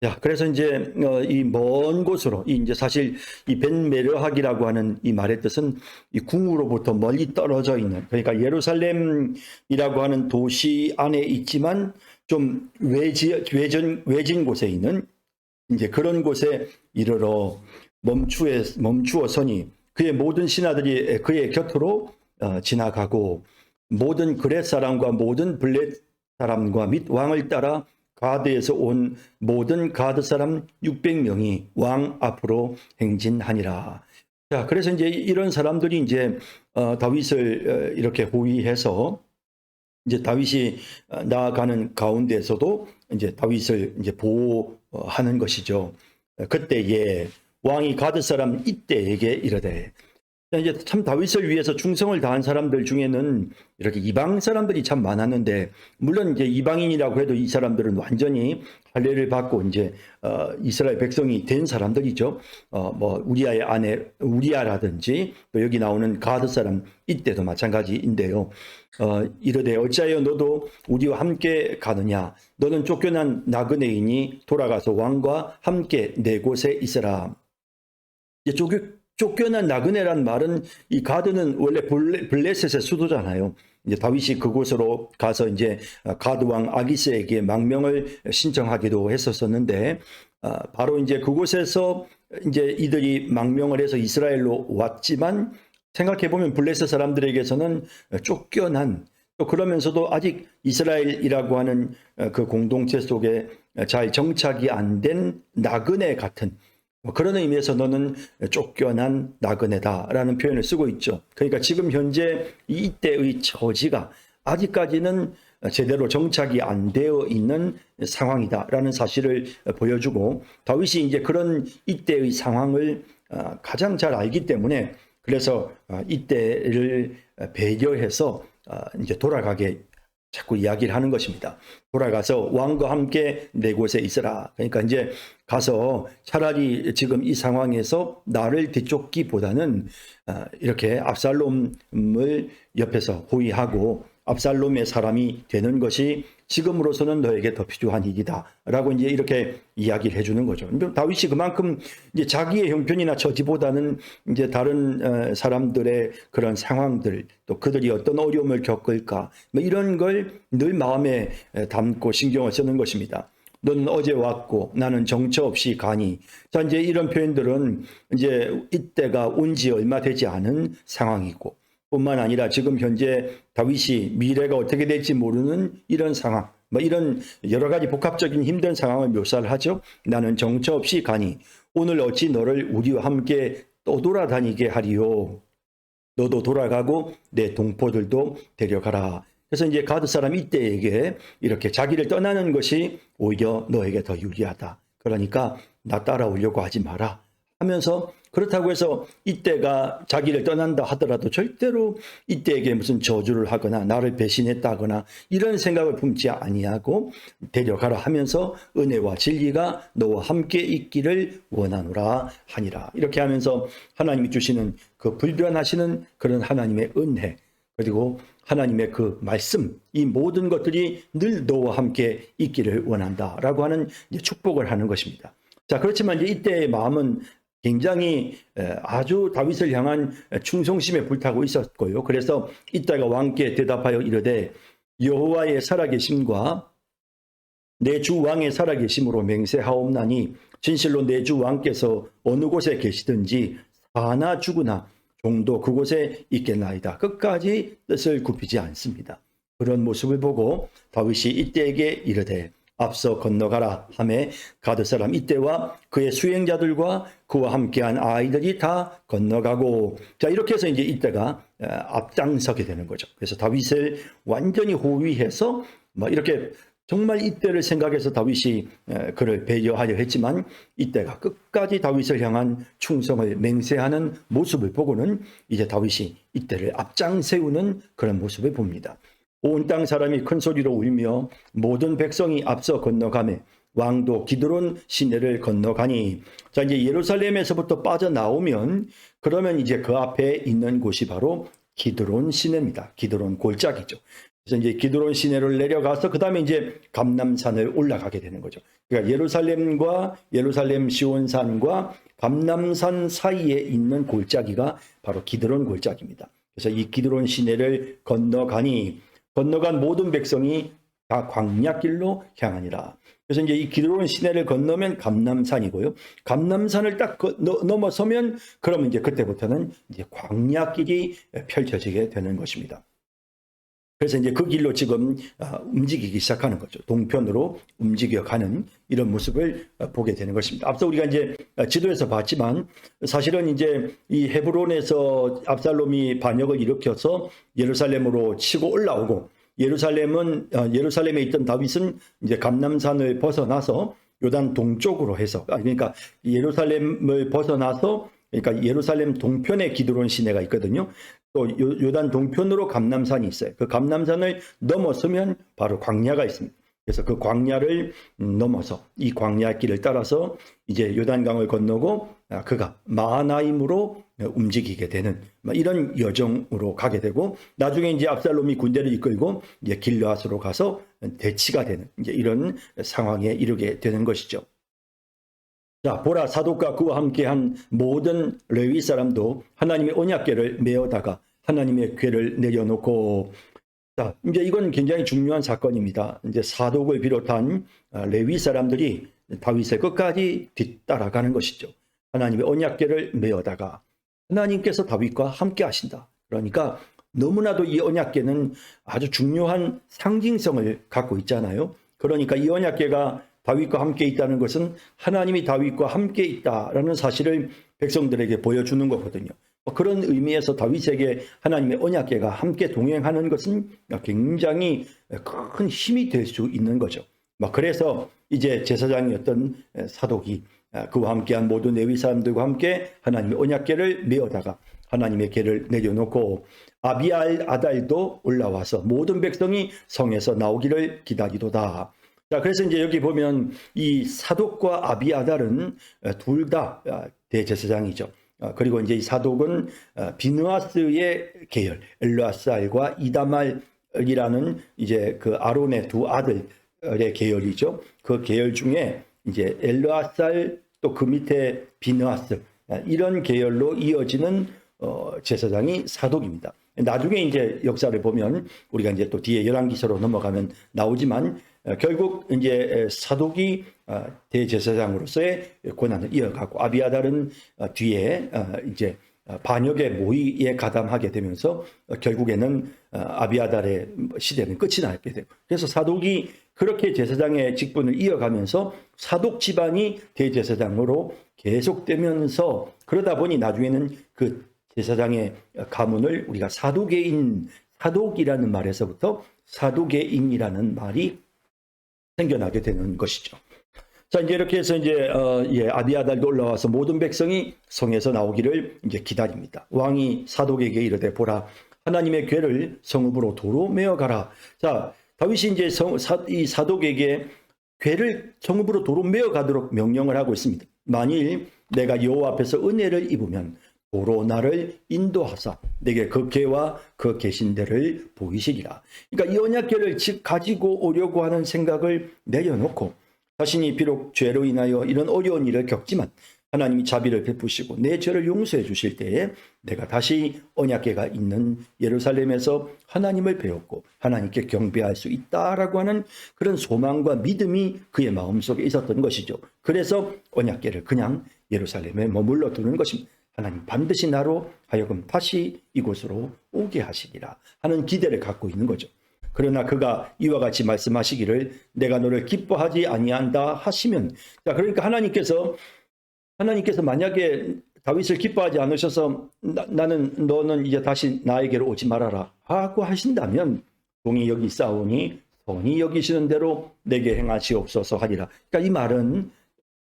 자, 그래서 이제 이 먼 곳으로 이제 사실 이 벳메르하기라고 하는 이 말의 뜻은 이 궁으로부터 멀리 떨어져 있는 그러니까 예루살렘이라고 하는 도시 안에 있지만 좀 외진 곳에 있는 이제 그런 곳에 이르러 멈추어 서니 그의 모든 신하들이 그의 곁으로 지나가고 모든 그렛 사람과 모든 블렛 사람과 및 왕을 따라 가드에서 온 모든 가드 사람 600명이 왕 앞으로 행진하니라. 자, 그래서 이제 이런 사람들이 이제 다윗을 이렇게 호위해서 이제 다윗이 나아가는 가운데서도 이제 다윗을 이제 보호하는 것이죠. 그때에 왕이 가드 사람 이때에게 이르되 이제 참 다윗을 위해서 충성을 다한 사람들 중에는 이렇게 이방 사람들이 참 많았는데 물론 이제 이방인이라고 해도 이 사람들은 완전히 할례를 받고 이제 이스라엘 백성이 된 사람들이죠. 뭐 우리아의 아내 우리아라든지 또 여기 나오는 가드 사람 이때도 마찬가지인데요. 이르되 어찌하여 너도 우리와 함께 가느냐 너는 쫓겨난 나그네이니 돌아가서 왕과 함께 내 곳에 있으라. 이제 쫓겨난 나그네란 말은 이 가드는 원래 블레셋의 수도잖아요. 이제 다윗이 그곳으로 가서 이제 가드 왕 아기스에게 망명을 신청하기도 했었었는데 바로 이제 그곳에서 이제 이들이 망명을 해서 이스라엘로 왔지만 생각해 보면 블레셋 사람들에게서는 쫓겨난 또 그러면서도 아직 이스라엘이라고 하는 그 공동체 속에 잘 정착이 안 된 나그네 같은 그런 의미에서 너는 쫓겨난 나그네다라는 표현을 쓰고 있죠. 그러니까 지금 현재 이때의 처지가 아직까지는 제대로 정착이 안 되어 있는 상황이다라는 사실을 보여주고 다윗이 이제 그런 이때의 상황을 가장 잘 알기 때문에 그래서 이때를 배려해서 이제 돌아가게 자꾸 이야기를 하는 것입니다. 돌아가서 왕과 함께 내 곳에 있으라. 그러니까 이제 가서 차라리 지금 이 상황에서 나를 뒤쫓기보다는 이렇게 압살롬을 옆에서 호위하고 압살롬의 사람이 되는 것이 지금으로서는 너에게 더 필요한 일이다 라고 이제 이렇게 이야기를 해주는 거죠. 다윗이 그만큼 이제 자기의 형편이나 처지보다는 이제 다른 사람들의 그런 상황들 또 그들이 어떤 어려움을 겪을까 뭐 이런 걸 늘 마음에 담고 신경을 쓰는 것입니다. 너는 어제 왔고 나는 정처 없이 가니. 자, 이제 이런 표현들은 이제 이때가 온 지 얼마 되지 않은 상황이고 뿐만 아니라 지금 현재 다윗이 미래가 어떻게 될지 모르는 이런 상황. 뭐 이런 여러 가지 복합적인 힘든 상황을 묘사를 하죠. 나는 정처 없이 가니 오늘 어찌 너를 우리와 함께 떠돌아다니게 하리요. 너도 돌아가고 내 동포들도 데려가라. 그래서 이제 가드 사람 이때에게 이렇게 자기를 떠나는 것이 오히려 너에게 더 유리하다. 그러니까 나 따라오려고 하지 마라 하면서, 그렇다고 해서 이때가 자기를 떠난다 하더라도 절대로 이때에게 무슨 저주를 하거나 나를 배신했다거나 이런 생각을 품지 아니하고 데려가라 하면서 은혜와 진리가 너와 함께 있기를 원하노라 하니라. 이렇게 하면서 하나님이 주시는 그 불변하시는 그런 하나님의 은혜, 그리고 하나님의 그 말씀, 이 모든 것들이 늘 너와 함께 있기를 원한다라고 하는 축복을 하는 것입니다. 자, 그렇지만 이제 이때의 마음은 굉장히 아주 다윗을 향한 충성심에 불타고 있었고요. 그래서 이때가 왕께 대답하여 이르되 여호와의 살아계심과 내 주 왕의 살아계심으로 맹세하옵나니 진실로 내 주 왕께서 어느 곳에 계시든지 사나 죽으나 종도 그곳에 있겠나이다. 끝까지 뜻을 굽히지 않습니다. 그런 모습을 보고 다윗이 이때에게 이르되 앞서 건너가라 하매 가드 사람 이때와 그의 수행자들과 그와 함께한 아이들이 다 건너가고, 자, 이렇게 해서 이제 이때가 앞장서게 되는 거죠. 그래서 다윗을 완전히 호위해서 뭐 이렇게 정말 이때를 생각해서 다윗이 그를 배려하려 했지만 이때가 끝까지 다윗을 향한 충성을 맹세하는 모습을 보고는 이제 다윗이 이때를 앞장 세우는 그런 모습을 봅니다. 온 땅 사람이 큰 소리로 울며 모든 백성이 앞서 건너가매 왕도 기드론 시내를 건너가니, 자, 이제 예루살렘에서부터 빠져나오면 그러면 이제 그 앞에 있는 곳이 바로 기드론 시내입니다. 기드론 골짜기죠. 그래서 이제 기드론 시내를 내려가서 그 다음에 이제 감람산을 올라가게 되는 거죠. 그러니까 예루살렘과 예루살렘 시온산과 감람산 사이에 있는 골짜기가 바로 기드론 골짜기입니다. 그래서 이 기드론 시내를 건너가니 건너간 모든 백성이 다 광야길로 향하니라. 그래서 이제 이 기드론 시내를 건너면 감람산이고요. 감람산을 딱 넘어서면 그러면 이제 그때부터는 이제 광야길이 펼쳐지게 되는 것입니다. 그래서 이제 그 길로 지금 움직이기 시작하는 거죠. 동편으로 움직여가는 이런 모습을 보게 되는 것입니다. 앞서 우리가 이제 지도에서 봤지만 사실은 이제 이 헤브론에서 압살롬이 반역을 일으켜서 예루살렘으로 치고 올라오고, 예루살렘에 있던 다윗은 이제 감람산을 벗어나서 요단 동쪽으로 해서, 그러니까 예루살렘을 벗어나서, 그러니까 예루살렘 동편에 기드론 시내가 있거든요. 또 요단 동편으로 감람산이 있어요. 그 감람산을 넘어서면 바로 광야가 있습니다. 그래서 그 광야를 넘어서 이 광야길을 따라서 이제 요단강을 건너고 그가 마하나임으로 움직이게 되는 이런 여정으로 가게 되고, 나중에 이제 압살롬이 군대를 이끌고 이제 길르앗으로 가서 대치가 되는 이제 이런 상황에 이르게 되는 것이죠. 자, 보라, 사독과 그와 함께한 모든 레위 사람도 하나님의 언약궤를 메어다가 하나님의 궤를 내려놓고, 자, 이제 이건 굉장히 중요한 사건입니다. 이제 사독을 비롯한 레위 사람들이 다윗의 끝까지 뒤따라가는 것이죠. 하나님의 언약궤를 메어다가 하나님께서 다윗과 함께 하신다. 그러니까 너무나도 이 언약궤는 아주 중요한 상징성을 갖고 있잖아요. 그러니까 이 언약궤가 다윗과 함께 있다는 것은 하나님이 다윗과 함께 있다라는 사실을 백성들에게 보여주는 거거든요. 그런 의미에서 다윗에게 하나님의 언약궤가 함께 동행하는 것은 굉장히 큰 힘이 될 수 있는 거죠. 그래서 이제 제사장이었던 사독이 그와 함께한 모든 레위 사람들과 함께 하나님의 언약궤를 메어다가 하나님의 궤를 내려놓고 아비알 아달도 올라와서 모든 백성이 성에서 나오기를 기다리도다. 자, 그래서 이제 여기 보면 이 사독과 아비아달은 둘 다 대제사장이죠. 그리고 이제 이 사독은 비느하스의 계열, 엘르아살과 이다말이라는 이제 그 아론의 두 아들의 계열이죠. 그 계열 중에 이제 엘르아살 또 그 밑에 비느하스, 이런 계열로 이어지는 제사장이 사독입니다. 나중에 이제 역사를 보면 우리가 이제 또 뒤에 열왕기서로 넘어가면 나오지만 결국 이제 사독이 대제사장으로서의 권한을 이어가고 아비아달은 뒤에 이제 반역의 모의에 가담하게 되면서 결국에는 아비아달의 시대는 끝이 나게 되고, 그래서 사독이 그렇게 제사장의 직분을 이어가면서 사독 집안이 대제사장으로 계속되면서 그러다 보니 나중에는 그 제사장의 가문을 우리가 사독개인, 사독이라는 말에서부터 사독개인이라는 말이 생겨나게 되는 것이죠. 자, 이제 이렇게 해서 이제 아비아달도 올라와서 모든 백성이 성에서 나오기를 이제 기다립니다. 왕이 사독에게 이르되 보라, 하나님의 궤를 성읍으로 도로 메어 가라. 자, 다윗이 이제 이 사독에게 궤를 성읍으로 도로 메어 가도록 명령을 하고 있습니다. 만일 내가 여호와 앞에서 은혜를 입으면 도로 나를 인도하사 내게 그 궤와 그 계신 데를 보이시리라. 그러니까 이 언약궤를 가지고 오려고 하는 생각을 내려놓고 자신이 비록 죄로 인하여 이런 어려운 일을 겪지만 하나님이 자비를 베푸시고 내 죄를 용서해 주실 때에 내가 다시 언약궤가 있는 예루살렘에서 하나님을 배웠고 하나님께 경배할 수 있다라고 하는 그런 소망과 믿음이 그의 마음속에 있었던 것이죠. 그래서 언약궤를 그냥 예루살렘에 머물러 두는 것입니다. 하나님 반드시 나로 하여금 다시 이곳으로 오게 하시리라 하는 기대를 갖고 있는 거죠. 그러나 그가 이와 같이 말씀하시기를 내가 너를 기뻐하지 아니한다 하시면, 자, 그러니까 하나님께서 만약에 다윗을 기뻐하지 않으셔서 너는 이제 다시 나에게로 오지 말아라 하고 하신다면 종이 여기 싸우니 선히 여기시는 대로 내게 행하시옵소서 하리라. 그러니까 이 말은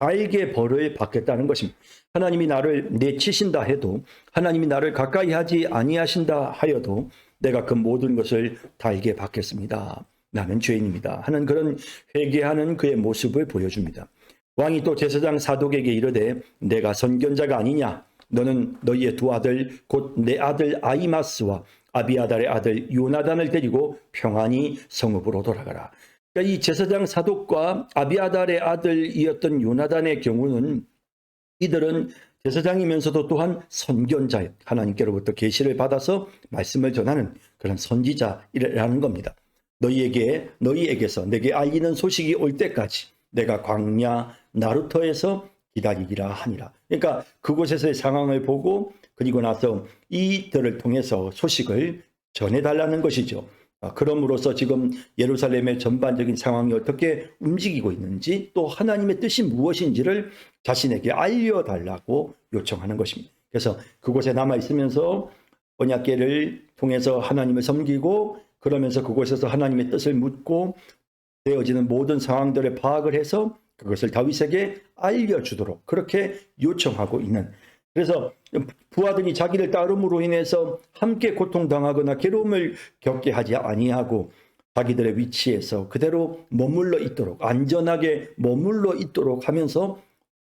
알게 벌을 받겠다는 것입니다. 하나님이 나를 내치신다 해도, 하나님이 나를 가까이 하지 아니하신다 하여도 내가 그 모든 것을 달게 받겠습니다. 나는 죄인입니다 하는 그런 회개하는 그의 모습을 보여줍니다. 왕이 또 제사장 사독에게 이르되 내가 선견자가 아니냐, 너는 너희의 두 아들 곧 내 아들 아히마스와 아비아달의 아들 요나단을 데리고 평안히 성읍으로 돌아가라. 그러니까 이 제사장 사독과 아비아달의 아들이었던 요나단의 경우는 이들은 제사장이면서도 또한 선견자, 하나님께로부터 계시를 받아서 말씀을 전하는 그런 선지자라는 겁니다. 너희에게서 내게 알리는 소식이 올 때까지 내가 광야 나루터에서 기다리기라 하니라. 그러니까 그곳에서의 상황을 보고 그리고 나서 이들을 통해서 소식을 전해달라는 것이죠. 그럼으로써 지금 예루살렘의 전반적인 상황이 어떻게 움직이고 있는지 또 하나님의 뜻이 무엇인지를 자신에게 알려달라고 요청하는 것입니다. 그래서 그곳에 남아있으면서 언약궤를 통해서 하나님을 섬기고 그러면서 그곳에서 하나님의 뜻을 묻고 되어지는 모든 상황들을 파악을 해서 그것을 다윗에게 알려주도록 그렇게 요청하고 있는, 그래서 부하들이 자기를 따름으로 인해서 함께 고통당하거나 괴로움을 겪게 하지 아니하고 자기들의 위치에서 그대로 머물러 있도록, 안전하게 머물러 있도록 하면서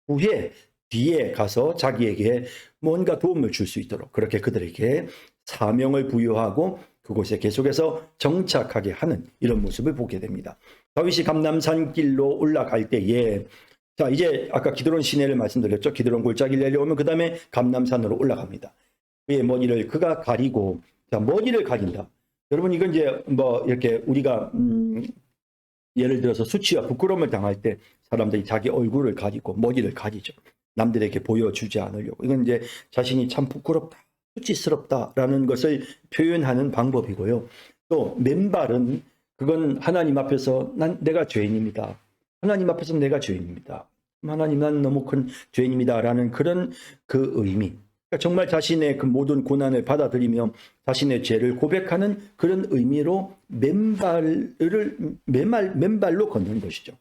후에 뒤에 가서 자기에게 뭔가 도움을 줄 수 있도록 그렇게 그들에게 사명을 부여하고 그곳에 계속해서 정착하게 하는 이런 모습을 보게 됩니다. 다윗이 감람산 길로 올라갈 때에, 자, 이제 아까 기드론 시내를 말씀드렸죠. 기드론 골짜기를 내려오면 그 다음에 감람산으로 올라갑니다. 그의 머리를 그가 가리고, 자, 머리를 가린다. 여러분, 이건 이제 뭐 이렇게 우리가 예를 들어서 수치와 부끄러움을 당할 때 사람들이 자기 얼굴을 가리고 머리를 가리죠. 남들에게 보여주지 않으려고. 이건 이제 자신이 참 부끄럽다, 수치스럽다라는 것을 표현하는 방법이고요. 또 맨발은 그건 하나님 앞에서 내가 죄인입니다. 하나님 앞에서 내가 죄인입니다. 하나님, 난 너무 큰 죄인입니다라는 그런 그 의미. 그러니까 정말 자신의 그 모든 고난을 받아들이며 자신의 죄를 고백하는 그런 의미로 맨발로 걷는 것이죠.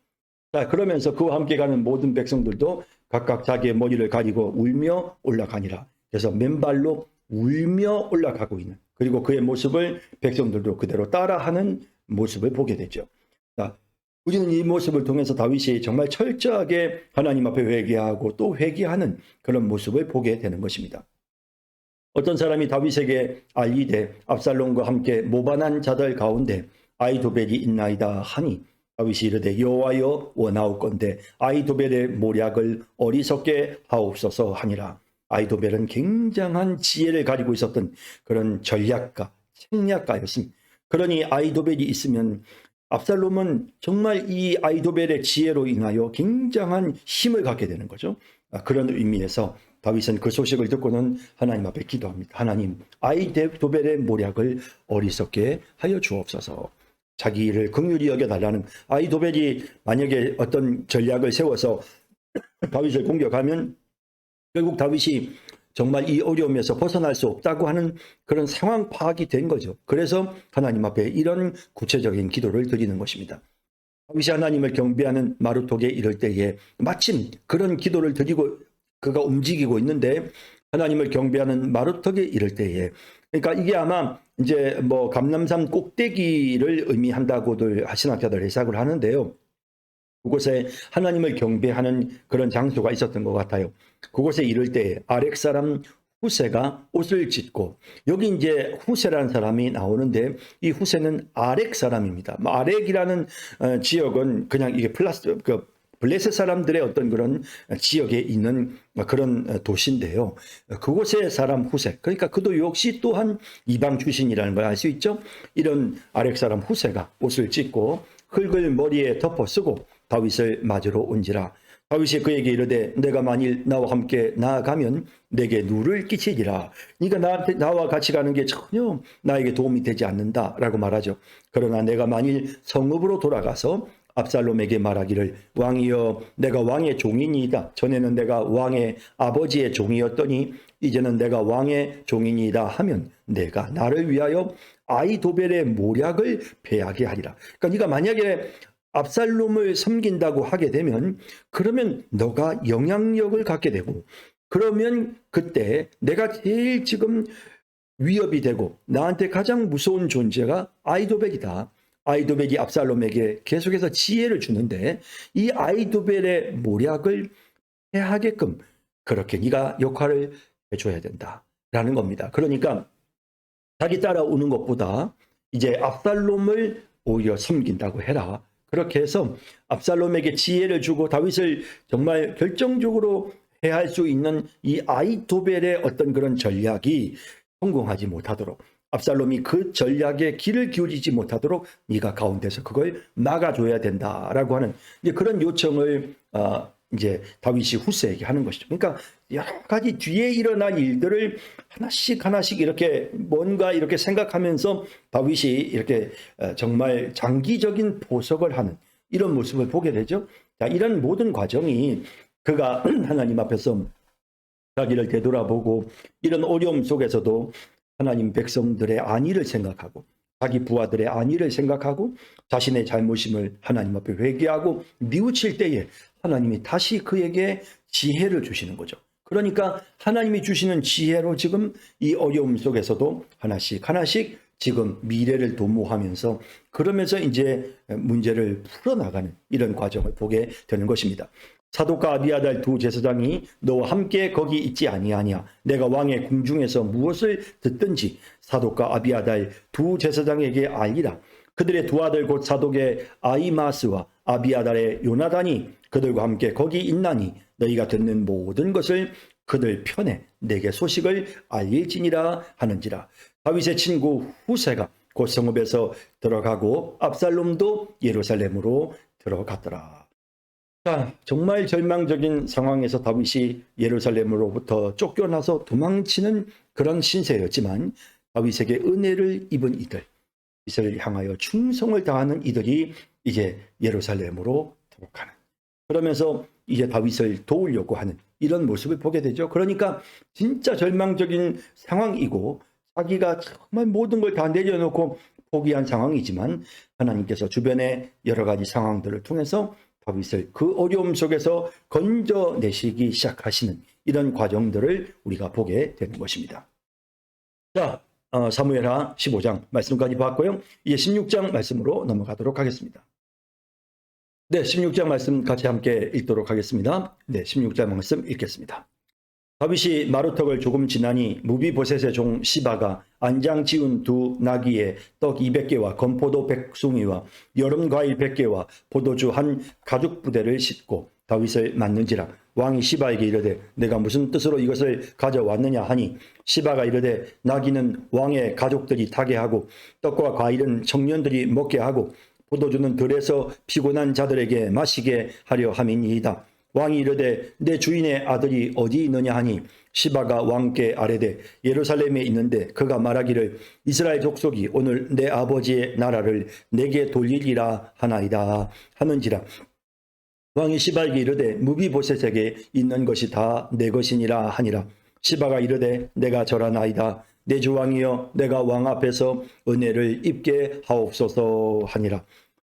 자, 그러면서 그와 함께 가는 모든 백성들도 각각 자기의 머리를 가리고 울며 올라가니라. 그래서 맨발로 울며 올라가고 있는, 그리고 그의 모습을 백성들도 그대로 따라하는 모습을 보게 되죠. 자, 우리는 이 모습을 통해서 다윗이 정말 철저하게 하나님 앞에 회개하고 또 회개하는 그런 모습을 보게 되는 것입니다. 어떤 사람이 다윗에게 알리되 압살롬과 함께 모반한 자들 가운데 아히도벨이 있나이다 하니 다윗이 이르되 여호와여 원하옵건대 아히도벨의 모략을 어리석게 하옵소서 하니라. 아히도벨은 굉장한 지혜를 가지고 있었던 그런 전략가, 책략가였습니다. 그러니 아히도벨이 있으면 압살롬은 정말 이 아히도벨의 지혜로 인하여 굉장한 힘을 갖게 되는 거죠. 그런 의미에서 다윗은 그 소식을 듣고는 하나님 앞에 기도합니다. 하나님, 아히도벨의 모략을 어리석게 하여 주옵소서. 자기를 긍휼히 여겨달라는, 아히도벨이 만약에 어떤 전략을 세워서 다윗을 공격하면 결국 다윗이 정말 이 어려움에서 벗어날 수 없다고 하는 그런 상황 파악이 된 거죠. 그래서 하나님 앞에 이런 구체적인 기도를 드리는 것입니다. 다윗이 하나님을 경배하는 마루톡에 이를 때에 마침 그런 기도를 드리고 그가 움직이고 있는데, 하나님을 경배하는 마루톡에 이를 때에, 그러니까 이게 아마 이제 뭐 감람산 꼭대기를 의미한다고들 신학자들 해석을 하는데요. 그곳에 하나님을 경배하는 그런 장소가 있었던 것 같아요. 그곳에 이를 때 아렉 사람 후세가 옷을 찢고, 여기 이제 후세라는 사람이 나오는데 이 후세는 아렉 사람입니다. 아렉이라는 지역은 그냥 이게 블레셋 사람들의 어떤 그런 지역에 있는 그런 도시인데요. 그곳의 사람 후세, 그러니까 그도 역시 또한 이방 출신이라는 걸 알 수 있죠. 이런 아렉 사람 후세가 옷을 찢고 흙을 머리에 덮어 쓰고 다윗을 맞으러 온지라. 다윗이 그에게 이르되 내가 만일 나와 함께 나아가면 내게 누를 끼치리라. 네가 나와 같이 가는 게 전혀 나에게 도움이 되지 않는다라고 말하죠. 그러나 내가 만일 성읍으로 돌아가서 압살롬에게 말하기를 왕이여 내가 왕의 종이니이다. 전에는 내가 왕의 아버지의 종이었더니 이제는 내가 왕의 종이니이다 하면 내가 나를 위하여 아히도벨의 모략을 패하게 하리라. 그러니까 네가 만약에 압살롬을 섬긴다고 하게 되면 그러면 너가 영향력을 갖게 되고, 그러면 그때 내가 제일 지금 위협이 되고 나한테 가장 무서운 존재가 아히도벨이다. 아히도벨이 압살롬에게 계속해서 지혜를 주는데 이 아히도벨의 모략을 해하게끔 그렇게 네가 역할을 해줘야 된다라는 겁니다. 그러니까 자기 따라오는 것보다 이제 압살롬을 오히려 섬긴다고 해라. 그렇게 해서 압살롬에게 지혜를 주고 다윗을 정말 결정적으로 해할 수 있는 이 아히도벨의 어떤 그런 전략이 성공하지 못하도록, 압살롬이 그 전략에 귀를 기울이지 못하도록 네가 가운데서 그걸 막아줘야 된다라고 하는 이제 그런 요청을 이제 다윗이 후세에게 하는 것이죠. 그러니까 여러 가지 뒤에 일어날 일들을 하나씩 이렇게 뭔가 이렇게 생각하면서 다윗이 이렇게 정말 장기적인 보석을 하는 이런 모습을 보게 되죠. 자, 이런 모든 과정이 그가 하나님 앞에서 자기를 되돌아보고 이런 어려움 속에서도 하나님 백성들의 안위를 생각하고 자기 부하들의 안위를 생각하고 자신의 잘못임을 하나님 앞에 회개하고 뉘우칠 때에 하나님이 다시 그에게 지혜를 주시는 거죠. 그러니까 하나님이 주시는 지혜로 지금 이 어려움 속에서도 하나씩 지금 미래를 도모하면서 그러면서 이제 문제를 풀어나가는 이런 과정을 보게 되는 것입니다. 사독과 아비아달 두 제사장이 너와 함께 거기 있지 아니하냐. 내가 왕의 궁중에서 무엇을 듣든지 사독과 아비아달 두 제사장에게 알리라. 그들의 두 아들 곧 사독의 아히마스와 아비아달의 요나단이 그들과 함께 거기 있나니 너희가 듣는 모든 것을 그들 편에 내게 소식을 알릴지니라 하는지라. 다윗의 친구 후세가 곧 성읍에서 들어가고 압살롬도 예루살렘으로 들어갔더라. 자, 정말 절망적인 상황에서 다윗이 예루살렘으로부터 쫓겨나서 도망치는 그런 신세였지만 다윗에게 은혜를 입은 이들, 이스라엘을 향하여 충성을 다하는 이들이 이제 예루살렘으로 들어가는, 그러면서 이제 다윗을 도우려고 하는 이런 모습을 보게 되죠. 그러니까 진짜 절망적인 상황이고 자기가 정말 모든 걸 다 내려놓고 포기한 상황이지만 하나님께서 주변의 여러 가지 상황들을 통해서 다윗을 그 어려움 속에서 건져내시기 시작하시는 이런 과정들을 우리가 보게 되는 것입니다. 자, 사무엘하 15장 말씀까지 봤고요. 이제 16장 말씀으로 넘어가도록 하겠습니다. 네, 16장 말씀 같이 함께 읽도록 하겠습니다. 네, 16장 말씀 읽겠습니다. 다윗이 마루턱을 조금 지나니 무비보셋의 종 시바가 안장 지은 두 나귀에 떡 200개와 건포도 100송이와 여름 과일 100개와 포도주 한 가죽 부대를 싣고 다윗을 맞는지라. 왕이 시바에게 이르되 내가 무슨 뜻으로 이것을 가져왔느냐 하니 시바가 이르되 나귀는 왕의 가족들이 타게 하고 떡과 과일은 청년들이 먹게 하고 포도주는 들에서 피곤한 자들에게 마시게 하려 함이니이다. 왕이 이르되 내 주인의 아들이 어디 있느냐 하니 시바가 왕께 아뢰되 예루살렘에 있는데 그가 말하기를 이스라엘 족속이 오늘 내 아버지의 나라를 내게 돌리리라 하나이다 하는지라. 왕이 시바에게 이르되 무비보셋에게 있는 것이 다 내 것이니라 하니라. 시바가 이르되 내가 절하나이다. 내 주 왕이여 내가 왕 앞에서 은혜를 입게 하옵소서 하니라.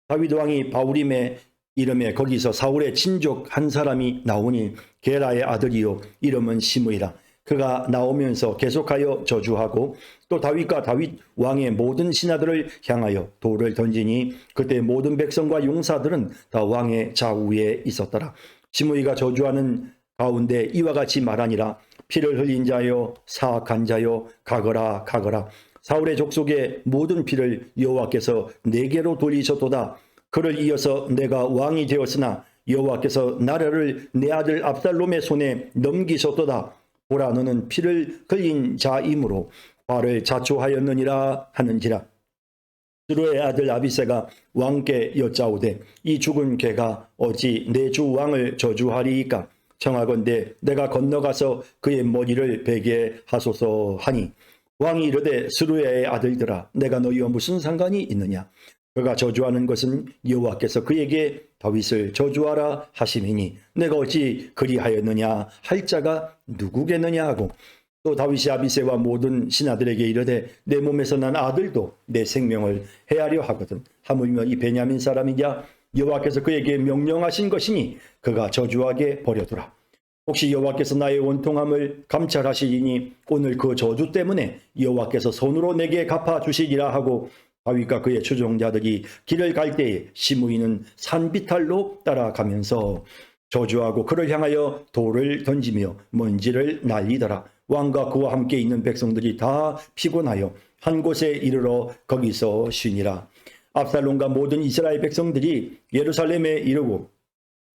다윗 왕이 바울임에 이름에 거기서 사울의 친족 한 사람이 나오니 게라의 아들이요 이름은 시므이라. 그가 나오면서 계속하여 저주하고 또 다윗과 다윗 왕의 모든 신하들을 향하여 돌을 던지니 그때 모든 백성과 용사들은 다 왕의 좌우에 있었더라. 시므이가 저주하는 가운데 이와 같이 말하니라. 피를 흘린 자여 사악한 자여 가거라 가거라. 사울의 족속의 모든 피를 여호와께서 내게로 돌리셨도다. 그를 이어서 내가 왕이 되었으나 여호와께서 나라를 내 아들 압살롬의 손에 넘기셨도다. 보라 너는 피를 흘린 자이므로 화를 자초하였느니라 하는지라. 스루의 아들 아비새가 왕께 여짜오되 이 죽은 개가 어찌 내 주 왕을 저주하리이까. 청하건대 내가 건너가서 그의 머리를 베게 하소서 하니 왕이 이르되 스루야의 아들들아 내가 너희와 무슨 상관이 있느냐. 그가 저주하는 것은 여호와께서 그에게 다윗을 저주하라 하심이니 내가 어찌 그리하였느냐 할 자가 누구겠느냐 하고 또 다윗이 아비새와 모든 신하들에게 이르되 내 몸에서 난 아들도 내 생명을 해하려 하거든. 하물며 이 베냐민 사람이냐 여호와께서 그에게 명령하신 것이니 그가 저주하게 버려두라. 혹시 여호와께서 나의 원통함을 감찰하시리니 오늘 그 저주 때문에 여호와께서 손으로 내게 갚아주시리라 하고 다윗과 그의 추종자들이 길을 갈 때에 시므이는 산비탈로 따라가면서 저주하고 그를 향하여 돌을 던지며 먼지를 날리더라. 왕과 그와 함께 있는 백성들이 다 피곤하여 한 곳에 이르러 거기서 쉬니라. 압살롬과 모든 이스라엘 백성들이 예루살렘에 이르고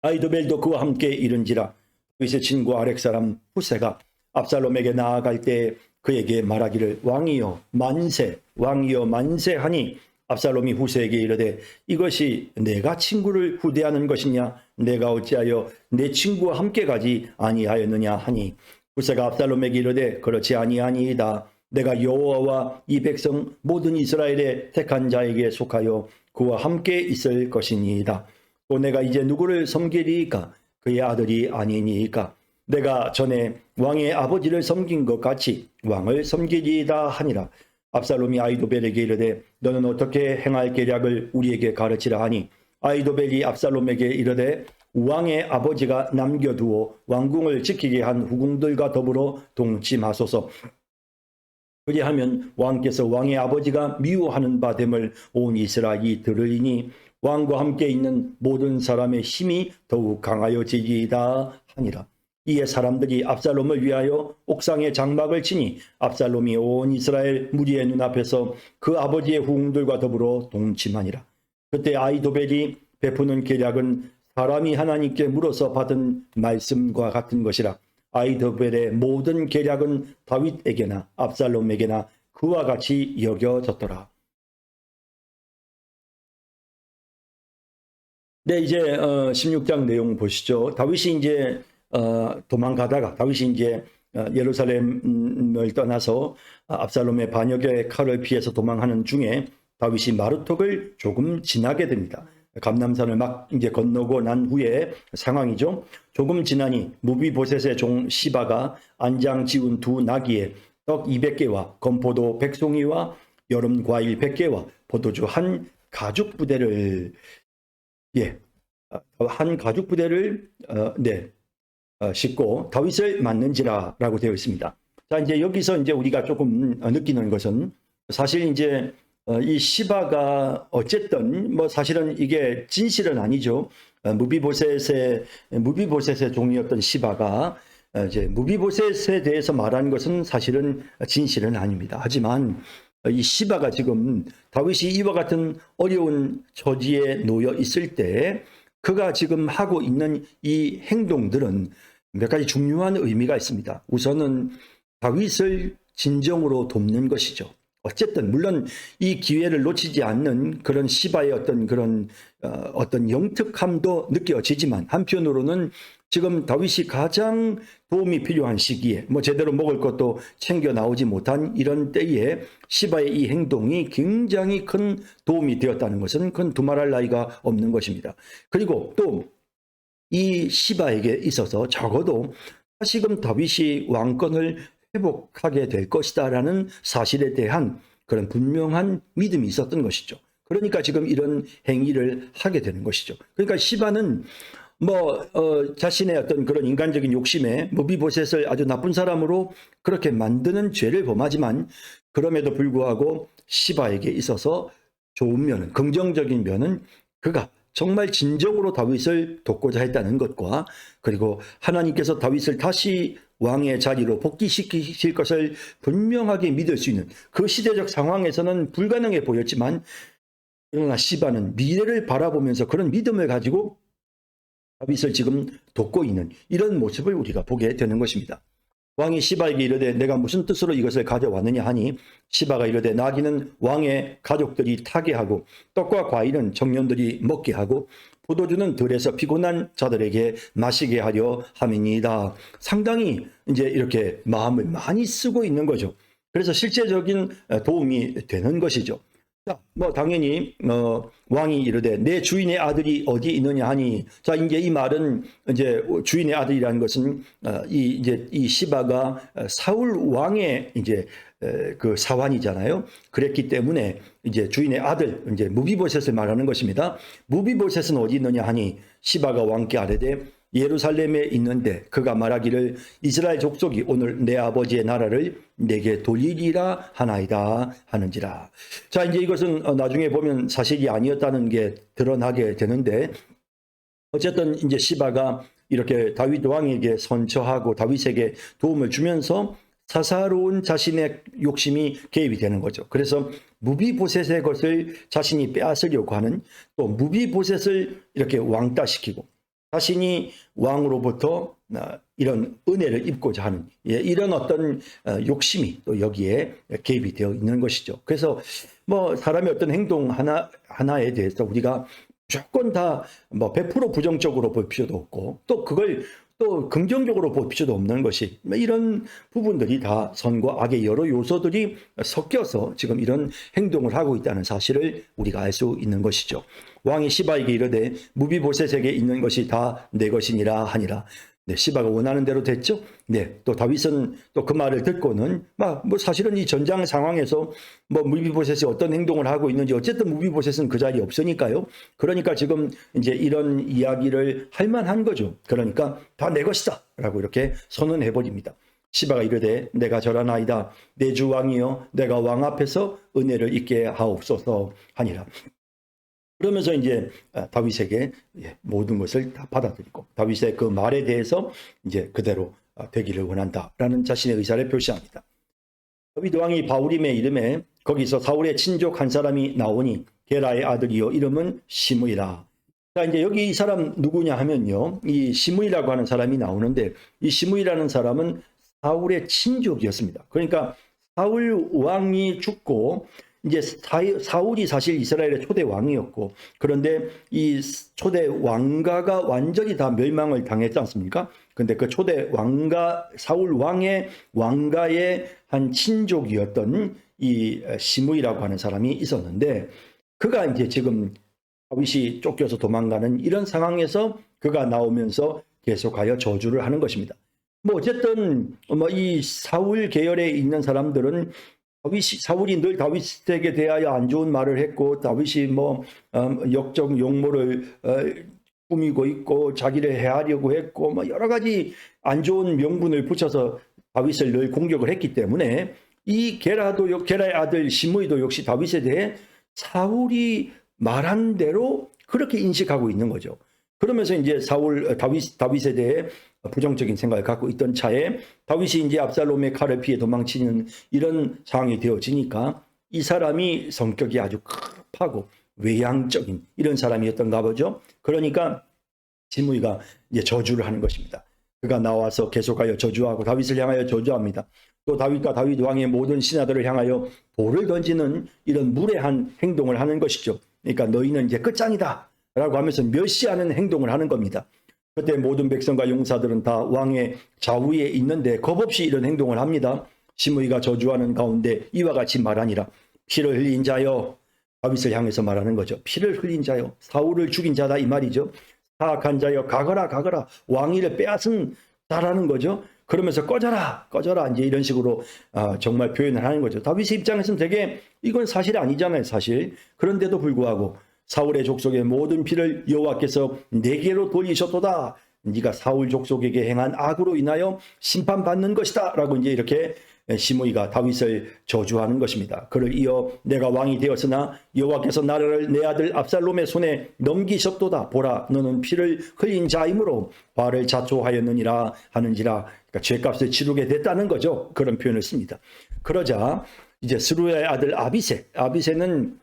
아이도벨도 그와 함께 이른지라. 다윗의 친구 아렉 사람 후세가 압살롬에게 나아갈 때 그에게 말하기를 왕이여 만세 왕이여 만세 하니 압살롬이 후세에게 이르되 이것이 내가 친구를 후대하는 것이냐 내가 어찌하여 내 친구와 함께 가지 아니하였느냐 하니 후세가 압살롬에게 이르되 그렇지 아니하니이다. 내가 여호와와 이 백성 모든 이스라엘의 택한 자에게 속하여 그와 함께 있을 것이니이다. 또 내가 이제 누구를 섬기리이까 그의 아들이 아니니이까 내가 전에 왕의 아버지를 섬긴 것 같이 왕을 섬기리이다 하니라. 압살롬이 아이도벨에게 이르되 너는 어떻게 행할 계략을 우리에게 가르치라 하니 아이도벨이 압살롬에게 이르되 왕의 아버지가 남겨두어 왕궁을 지키게 한 후궁들과 더불어 동침하소서. 그리하면 왕께서 왕의 아버지가 미워하는 바 됨을 온 이스라엘이 들으리니 왕과 함께 있는 모든 사람의 힘이 더욱 강하여지리이다 하니라. 이에 사람들이 압살롬을 위하여 옥상에 장막을 치니 압살롬이 온 이스라엘 무리의 눈앞에서 그 아버지의 후궁들과 더불어 동침하니라. 그때 아이도벨이 베푸는 계략은 사람이 하나님께 물어서 받은 말씀과 같은 것이라. 아이도벨의 모든 계략은 다윗에게나 압살롬에게나 그와 같이 여겨졌더라. 네, 이제 16장 내용 보시죠. 다윗이 이제 도망가다가 다윗이 이제 예루살렘을 떠나서 압살롬의 반역의 칼을 피해서 도망하는 중에 다윗이 마루톡을 조금 지나게 됩니다. 감람산을 막 이제 건너고 난 후에 상황이죠. 조금 지나니 무비보셋의 종 시바가 안장 지운 두 나귀에 떡 200개와 건포도 100송이와 여름 과일 100개와 포도주 한 가죽 부대를 싣고 다윗을 맞는지라라고 되어 있습니다. 자, 이제 여기서 이제 우리가 조금 느끼는 것은 사실 이제 이 시바가 어쨌든 뭐 사실은 이게 진실은 아니죠. 무비보셋의 종이었던 시바가 이제 무비보셋에 대해서 말한 것은 사실은 진실은 아닙니다. 하지만 이 시바가 지금 다윗이 이와 같은 어려운 처지에 놓여 있을 때 그가 지금 하고 있는 이 행동들은 몇 가지 중요한 의미가 있습니다. 우선은 다윗을 진정으로 돕는 것이죠. 어쨌든 물론 이 기회를 놓치지 않는 그런 시바의 어떤 그런 어떤 영특함도 느껴지지만 한편으로는 지금 다윗이 가장 도움이 필요한 시기에 뭐 제대로 먹을 것도 챙겨 나오지 못한 이런 때에 시바의 이 행동이 굉장히 큰 도움이 되었다는 것은 그건 두말할 나위가 없는 것입니다. 그리고 또 이 시바에게 있어서 적어도 다시금 다윗이 왕권을 회복하게 될 것이다라는 사실에 대한 그런 분명한 믿음이 있었던 것이죠. 그러니까 지금 이런 행위를 하게 되는 것이죠. 그러니까 시바는 자신의 어떤 그런 인간적인 욕심에 무비보셋을 아주 나쁜 사람으로 그렇게 만드는 죄를 범하지만 그럼에도 불구하고 시바에게 있어서 좋은 면은, 긍정적인 면은 그가 정말 진정으로 다윗을 돕고자 했다는 것과 그리고 하나님께서 다윗을 다시 왕의 자리로 복귀시키실 것을 분명하게 믿을 수 있는 그 시대적 상황에서는 불가능해 보였지만 그러나 시바는 미래를 바라보면서 그런 믿음을 가지고 다윗을 지금 돕고 있는 이런 모습을 우리가 보게 되는 것입니다. 왕이 시바에게 이르되 내가 무슨 뜻으로 이것을 가져왔느냐 하니 시바가 이르되 나귀는 왕의 가족들이 타게 하고 떡과 과일은 청년들이 먹게 하고 포도주는 들에서 피곤한 자들에게 마시게 하려 함이니이다. 상당히 이제 이렇게 마음을 많이 쓰고 있는 거죠. 그래서 실제적인 도움이 되는 것이죠. 자, 당연히 왕이 이르되 내 주인의 아들이 어디 있느냐 하니 자 이제 이 말은 이제 주인의 아들이라는 것은 이 시바가 사울 왕의 이제 그 사환이잖아요. 그랬기 때문에 이제 주인의 아들 이제 무비보셋을 말하는 것입니다. 무비보셋은 어디 있느냐 하니 시바가 왕께 아뢰되 예루살렘에 있는데 그가 말하기를 이스라엘 족속이 오늘 내 아버지의 나라를 내게 돌리리라 하나이다 하는지라. 자 이제 이것은 나중에 보면 사실이 아니었다는 게 드러나게 되는데 어쨌든 이제 시바가 이렇게 다윗 왕에게 선처하고 다윗에게 도움을 주면서 사사로운 자신의 욕심이 개입이 되는 거죠. 그래서 무비보셋의 것을 자신이 빼앗으려고 하는 또 무비보셋을 이렇게 왕따시키고 자신이 왕으로부터 이런 은혜를 입고자 하는 이런 어떤 욕심이 또 여기에 개입이 되어 있는 것이죠. 그래서 사람의 어떤 행동 하나에 대해서 우리가 무조건 다 100% 부정적으로 볼 필요도 없고 또 그걸 또 긍정적으로 볼 필요도 없는 것이 이런 부분들이 다 선과 악의 여러 요소들이 섞여서 지금 이런 행동을 하고 있다는 사실을 우리가 알 수 있는 것이죠. 왕이 시바에게 이르되 무비보셋에게 있는 것이 다 내 것이니라 하니라. 네, 시바가 원하는 대로 됐죠. 네, 또 다윗은 또 그 말을 듣고는 사실은 이 전장 상황에서 무비보셋이 어떤 행동을 하고 있는지 어쨌든 무비보셋은 그 자리에 없으니까요. 그러니까 지금 이제 이런 이야기를 할 만한 거죠. 그러니까 다 내 것이다라고 이렇게 선언해 버립니다. 시바가 이르되 내가 절하나이다 내 주 왕이여 내가 왕 앞에서 은혜를 입게 하옵소서 하니라. 그러면서 이제 다윗에게 모든 것을 다 받아들이고 다윗의 그 말에 대해서 이제 그대로 되기를 원한다라는 자신의 의사를 표시합니다. 다윗 왕이 바후림에 이름에 거기서 사울의 친족 한 사람이 나오니 게라의 아들이요 이름은 시므이라. 자 이제 여기 이 사람 누구냐 하면요 이 시므이라고 하는 사람이 나오는데 이 시므이라는 사람은 사울의 친족이었습니다. 그러니까 사울 왕이 죽고 이제 사울이 사실 이스라엘의 초대 왕이었고 그런데 이 초대 왕가가 완전히 다 멸망을 당했지 않습니까? 근데 그 초대 왕가 사울 왕의 왕가의 한 친족이었던 이 시므이라고 하는 사람이 있었는데 그가 이제 지금 다윗이 쫓겨서 도망가는 이런 상황에서 그가 나오면서 계속하여 저주를 하는 것입니다. 어쨌든 이 사울 계열에 있는 사람들은 사울이 늘 다윗에게 대하여 안 좋은 말을 했고 다윗이 역적 용모를 꾸미고 있고 자기를 해하려고 했고 여러 가지 안 좋은 명분을 붙여서 다윗을 늘 공격을 했기 때문에 이 게라의 아들 시므이도 역시 다윗에 대해 사울이 말한 대로 그렇게 인식하고 있는 거죠. 그러면서 이제 다윗에 대해 부정적인 생각을 갖고 있던 차에 다윗이 이제 압살롬의 칼을 피해 도망치는 이런 상황이 되어지니까 이 사람이 성격이 아주 급하고 외향적인 이런 사람이었던가 보죠. 그러니까 시므이가 이제 저주를 하는 것입니다. 그가 나와서 계속하여 저주하고 다윗을 향하여 저주합니다. 또 다윗과 다윗 왕의 모든 신하들을 향하여 돌을 던지는 이런 무례한 행동을 하는 것이죠. 그러니까 너희는 이제 끝장이다 라고 하면서 멸시하는 행동을 하는 겁니다. 그때 모든 백성과 용사들은 다 왕의 좌우에 있는데 겁없이 이런 행동을 합니다. 시므이가 저주하는 가운데 이와 같이 말하니라. 피를 흘린 자여, 다윗을 향해서 말하는 거죠. 피를 흘린 자여, 사울을 죽인 자다 이 말이죠. 사악한 자여, 가거라 가거라, 왕위를 빼앗은 자라는 거죠. 그러면서 꺼져라 꺼져라 이제 이런 식으로 정말 표현을 하는 거죠. 다윗의 입장에서는 되게 이건 사실 아니잖아요, 사실. 그런데도 불구하고 사울의 족속의 모든 피를 여호와께서 내게로 돌리셨도다. 네가 사울 족속에게 행한 악으로 인하여 심판받는 것이다 라고 이제 이렇게 시므이가 다윗을 저주하는 것입니다. 그를 이어 내가 왕이 되었으나 여호와께서 나라를 내 아들 압살롬의 손에 넘기셨도다. 보라, 너는 피를 흘린 자이므로 화를 자초하였느니라 하는지라. 그러니까 죄값을 치르게 됐다는 거죠. 그런 표현을 씁니다. 그러자 이제 스루야의 아들 아비새는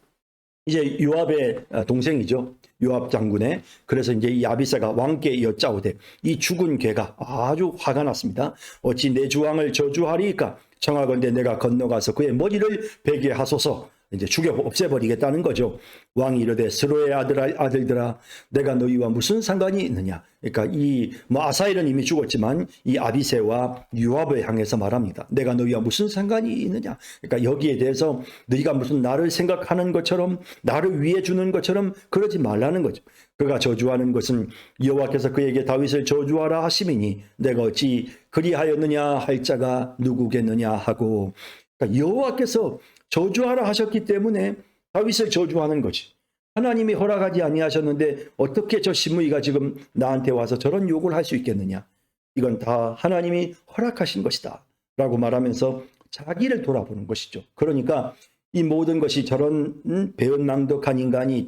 이제 요압의 동생이죠. 요압 장군의. 그래서 이제 이 아비새가 왕께 여짜오되 이 죽은 개가 아주 화가 났습니다. 어찌 내 주왕을 저주하리이까? 청하건대 내가 건너가서 그의 머리를 베게 하소서. 이제 죽여 없애버리겠다는 거죠. 왕이 이르되 스루의 아들들아, 내가 너희와 무슨 상관이 있느냐. 그러니까 이 아사엘은 이미 죽었지만 이 아비새와 요압을 향해서 말합니다. 내가 너희와 무슨 상관이 있느냐. 그러니까 여기에 대해서 너희가 무슨 나를 생각하는 것처럼, 나를 위해 주는 것처럼 그러지 말라는 거죠. 그가 저주하는 것은 여호와께서 그에게 다윗을 저주하라 하심이니 내가 어찌 그리하였느냐 할 자가 누구겠느냐 하고. 그러니까 여호와께서 저주하라 하셨기 때문에 다윗을 저주하는 거지. 하나님이 허락하지 아니하셨는데 어떻게 저 시므이가 지금 나한테 와서 저런 욕을 할 수 있겠느냐. 이건 다 하나님이 허락하신 것이다 라고 말하면서 자기를 돌아보는 것이죠. 그러니까 이 모든 것이 저런 배은망덕한 인간이,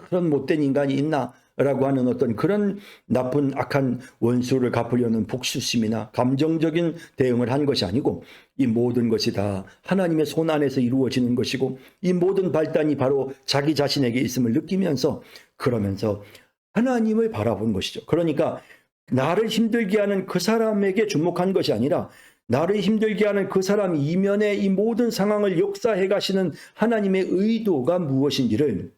저런 못된 인간이 있나 라고 하는 어떤 그런 나쁜 악한 원수를 갚으려는 복수심이나 감정적인 대응을 한 것이 아니고 이 모든 것이 다 하나님의 손 안에서 이루어지는 것이고 이 모든 발단이 바로 자기 자신에게 있음을 느끼면서 그러면서 하나님을 바라본 것이죠. 그러니까 나를 힘들게 하는 그 사람에게 주목한 것이 아니라 나를 힘들게 하는 그 사람 이면에 이 모든 상황을 역사해 가시는 하나님의 의도가 무엇인지를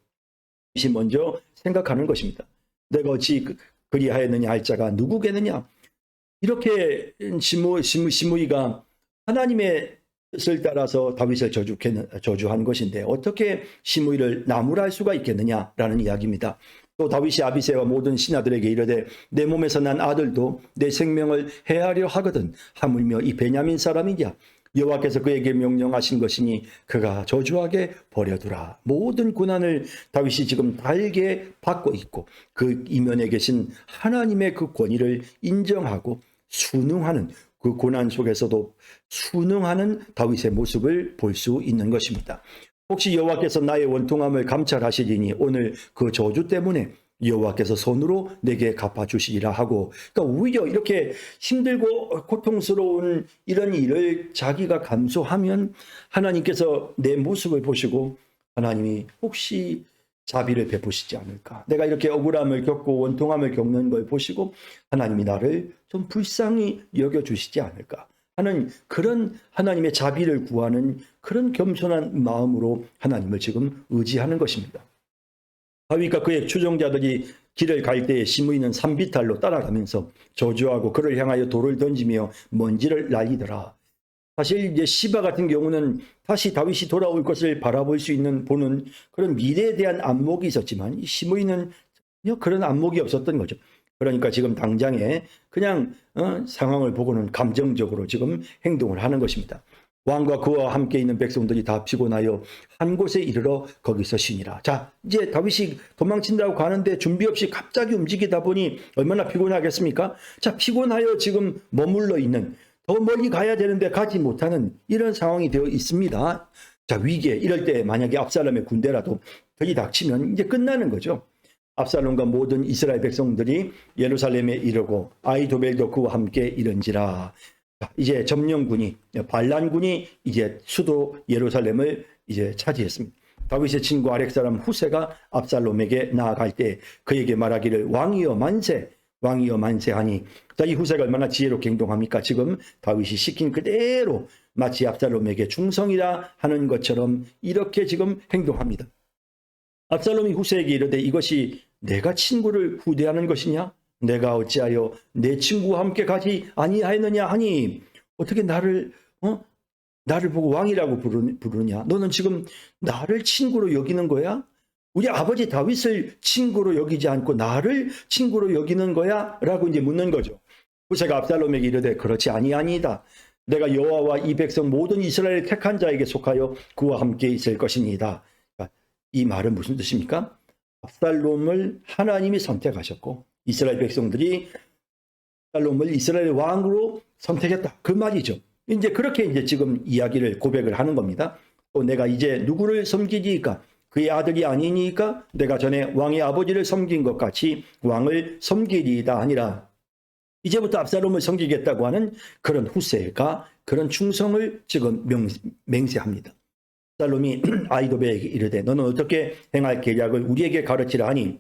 먼저 생각하는 것입니다. 내가 어찌 그리하였느냐 할 자가 누구겠느냐. 이렇게 시므이가 하나님의 뜻을 따라서 다윗을 저주한 것인데 어떻게 시므이를 나무랄 수가 있겠느냐라는 이야기입니다. 또 다윗이 아비새와 모든 신하들에게 이르되 내 몸에서 난 아들도 내 생명을 해하려 하거든 하물며 이 베냐민 사람이냐. 여호와께서 그에게 명령하신 것이니 그가 저주하게 버려두라. 모든 고난을 다윗이 지금 달게 받고 있고 그 이면에 계신 하나님의 그 권위를 인정하고 순응하는, 그 고난 속에서도 순응하는 다윗의 모습을 볼 수 있는 것입니다. 혹시 여호와께서 나의 원통함을 감찰하시리니 오늘 그 저주 때문에 여호와께서 손으로 내게 갚아주시리라 하고, 그러니까 오히려 이렇게 힘들고 고통스러운 이런 일을 자기가 감수하면 하나님께서 내 모습을 보시고 하나님이 혹시 자비를 베푸시지 않을까. 내가 이렇게 억울함을 겪고 원통함을 겪는 걸 보시고 하나님이 나를 좀 불쌍히 여겨주시지 않을까 하는 그런 하나님의 자비를 구하는 그런 겸손한 마음으로 하나님을 지금 의지하는 것입니다. 다윗과 그의 추종자들이 길을 갈 때에 시므이는 산비탈로 따라가면서 저주하고 그를 향하여 돌을 던지며 먼지를 날리더라. 사실 이제 시바 같은 경우는 다시 다윗이 돌아올 것을 바라볼 수 있는 보는 그런 미래에 대한 안목이 있었지만 이 시므이는 전혀 그런 안목이 없었던 거죠. 그러니까 지금 당장에 그냥 상황을 보고는 감정적으로 지금 행동을 하는 것입니다. 왕과 그와 함께 있는 백성들이 다 피곤하여 한 곳에 이르러 거기서 쉬니라. 자, 이제 다윗이 도망친다고 가는데 준비 없이 갑자기 움직이다 보니 얼마나 피곤하겠습니까? 자, 피곤하여 지금 머물러 있는, 더 멀리 가야 되는데 가지 못하는 이런 상황이 되어 있습니다. 자, 위기에 이럴 때 만약에 압살롬의 군대라도 들이닥치면 이제 끝나는 거죠. 압살롬과 모든 이스라엘 백성들이 예루살렘에 이르고 아히도벨도 그와 함께 이른지라. 이제 점령군이, 반란군이 이제 수도 예루살렘을 이제 차지했습니다. 다윗의 친구 아렉 사람 후세가 압살롬에게 나아갈 때 그에게 말하기를 왕이여 만세, 왕이여 만세하니. 자, 이 후세가 얼마나 지혜롭게 행동합니까? 지금 다윗이 시킨 그대로 마치 압살롬에게 충성이라 하는 것처럼 이렇게 지금 행동합니다. 압살롬이 후세에게 이르되 이것이 내가 친구를 후대하는 것이냐? 내가 어찌하여 내 친구와 함께 가지 아니하였느냐 하니 어떻게 나를 보고 왕이라고 부르냐? 너는 지금 나를 친구로 여기는 거야? 우리 아버지 다윗을 친구로 여기지 않고 나를 친구로 여기는 거야? 라고 이제 묻는 거죠. 후세가 압살롬에게 이르되 그렇지 아니하니이다. 내가 여호와와 이 백성 모든 이스라엘 택한 자에게 속하여 그와 함께 있을 것입니다. 이 말은 무슨 뜻입니까? 압살롬을 하나님이 선택하셨고 이스라엘 백성들이 압살롬을 이스라엘 왕으로 선택했다. 그 말이죠. 이제 그렇게 이제 지금 이야기를 고백을 하는 겁니다. 또 내가 이제 누구를 섬기니까 그의 아들이 아니니까 내가 전에 왕의 아버지를 섬긴 것 같이 왕을 섬기리이다 하니라. 이제부터 압살롬을 섬기겠다고 하는 그런 후세가 그런 충성을 지금 맹세합니다. 압살롬이 아히도벨에게 이르되 너는 어떻게 행할 계략을 우리에게 가르치라 하니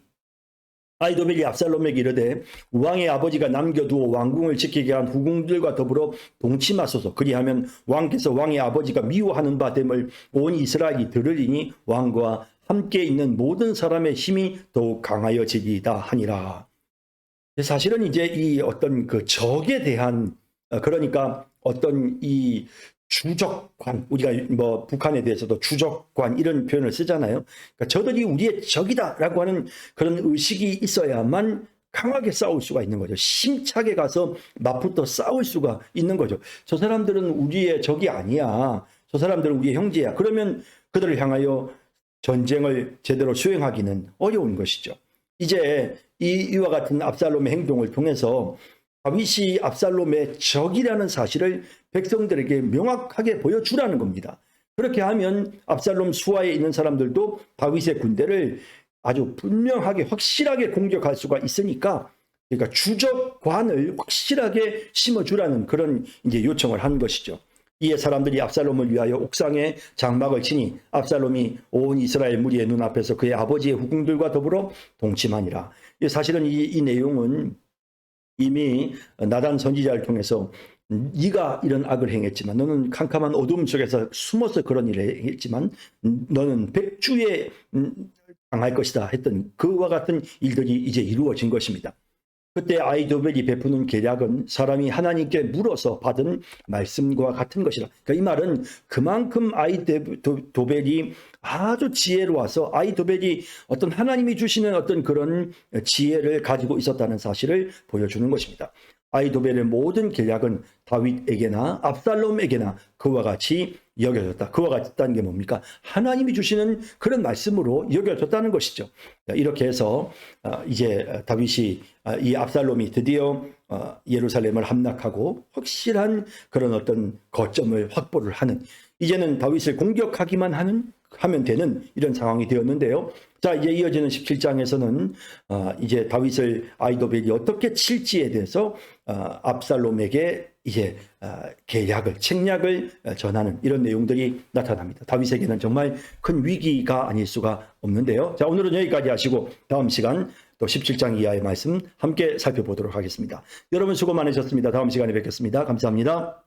아히도벨이 압살롬에게 이르되 왕의 아버지가 남겨두어 왕궁을 지키게 한 후궁들과 더불어 동침하소서. 그리하면 왕께서 왕의 아버지가 미워하는 바 됨을 온 이스라엘이 들으리니 왕과 함께 있는 모든 사람의 힘이 더욱 강하여지리이다 하니라. 사실은 이제 이 어떤 그 적에 대한 그러니까 어떤 이 주적관, 우리가 뭐 북한에 대해서도 주적관 이런 표현을 쓰잖아요. 그러니까 저들이 우리의 적이다라고 하는 그런 의식이 있어야만 강하게 싸울 수가 있는 거죠. 힘차게 가서 맞붙어 싸울 수가 있는 거죠. 저 사람들은 우리의 적이 아니야. 저 사람들은 우리의 형제야. 그러면 그들을 향하여 전쟁을 제대로 수행하기는 어려운 것이죠. 이제 이와 같은 압살롬의 행동을 통해서 다윗이 압살롬의 적이라는 사실을 백성들에게 명확하게 보여주라는 겁니다. 그렇게 하면 압살롬 수하에 있는 사람들도 다윗의 군대를 아주 분명하게 확실하게 공격할 수가 있으니까 그러니까 주적관을 확실하게 심어주라는 그런 이제 요청을 한 것이죠. 이에 사람들이 압살롬을 위하여 옥상에 장막을 치니 압살롬이 온 이스라엘 무리의 눈앞에서 그의 아버지의 후궁들과 더불어 동침하니라. 사실은 이 내용은 이미 나단 선지자를 통해서 네가 이런 악을 행했지만 너는 캄캄한 어둠 속에서 숨어서 그런 일을 했지만 너는 백주에 당할 것이다 했던 그와 같은 일들이 이제 이루어진 것입니다. 그때 아히도벨이 베푸는 계략은 사람이 하나님께 물어서 받은 말씀과 같은 것이라. 그러니까 이 말은 그만큼 아히도벨이 아주 지혜로워서 아히도벨이 어떤 하나님이 주시는 어떤 그런 지혜를 가지고 있었다는 사실을 보여주는 것입니다. 아히도벨의 모든 계략은 다윗에게나 압살롬에게나 그와 같이 여겨졌다. 그와 같다는 게 뭡니까? 하나님이 주시는 그런 말씀으로 여겨졌다는 것이죠. 이렇게 해서 이제 다윗이 이 압살롬이 드디어 예루살렘을 함락하고 확실한 그런 어떤 거점을 확보를 하는, 이제는 다윗을 공격하기만 하면 되는 이런 상황이 되었는데요. 자, 이제 이어지는 17장에서는 이제 다윗을 아히도벨이 어떻게 칠지에 대해서 압살롬에게 이제 계략을, 책략을 전하는 이런 내용들이 나타납니다. 다윗에게는 정말 큰 위기가 아닐 수가 없는데요. 자, 오늘은 여기까지 하시고 다음 시간 또 17장 이하의 말씀 함께 살펴보도록 하겠습니다. 여러분 수고 많으셨습니다. 다음 시간에 뵙겠습니다. 감사합니다.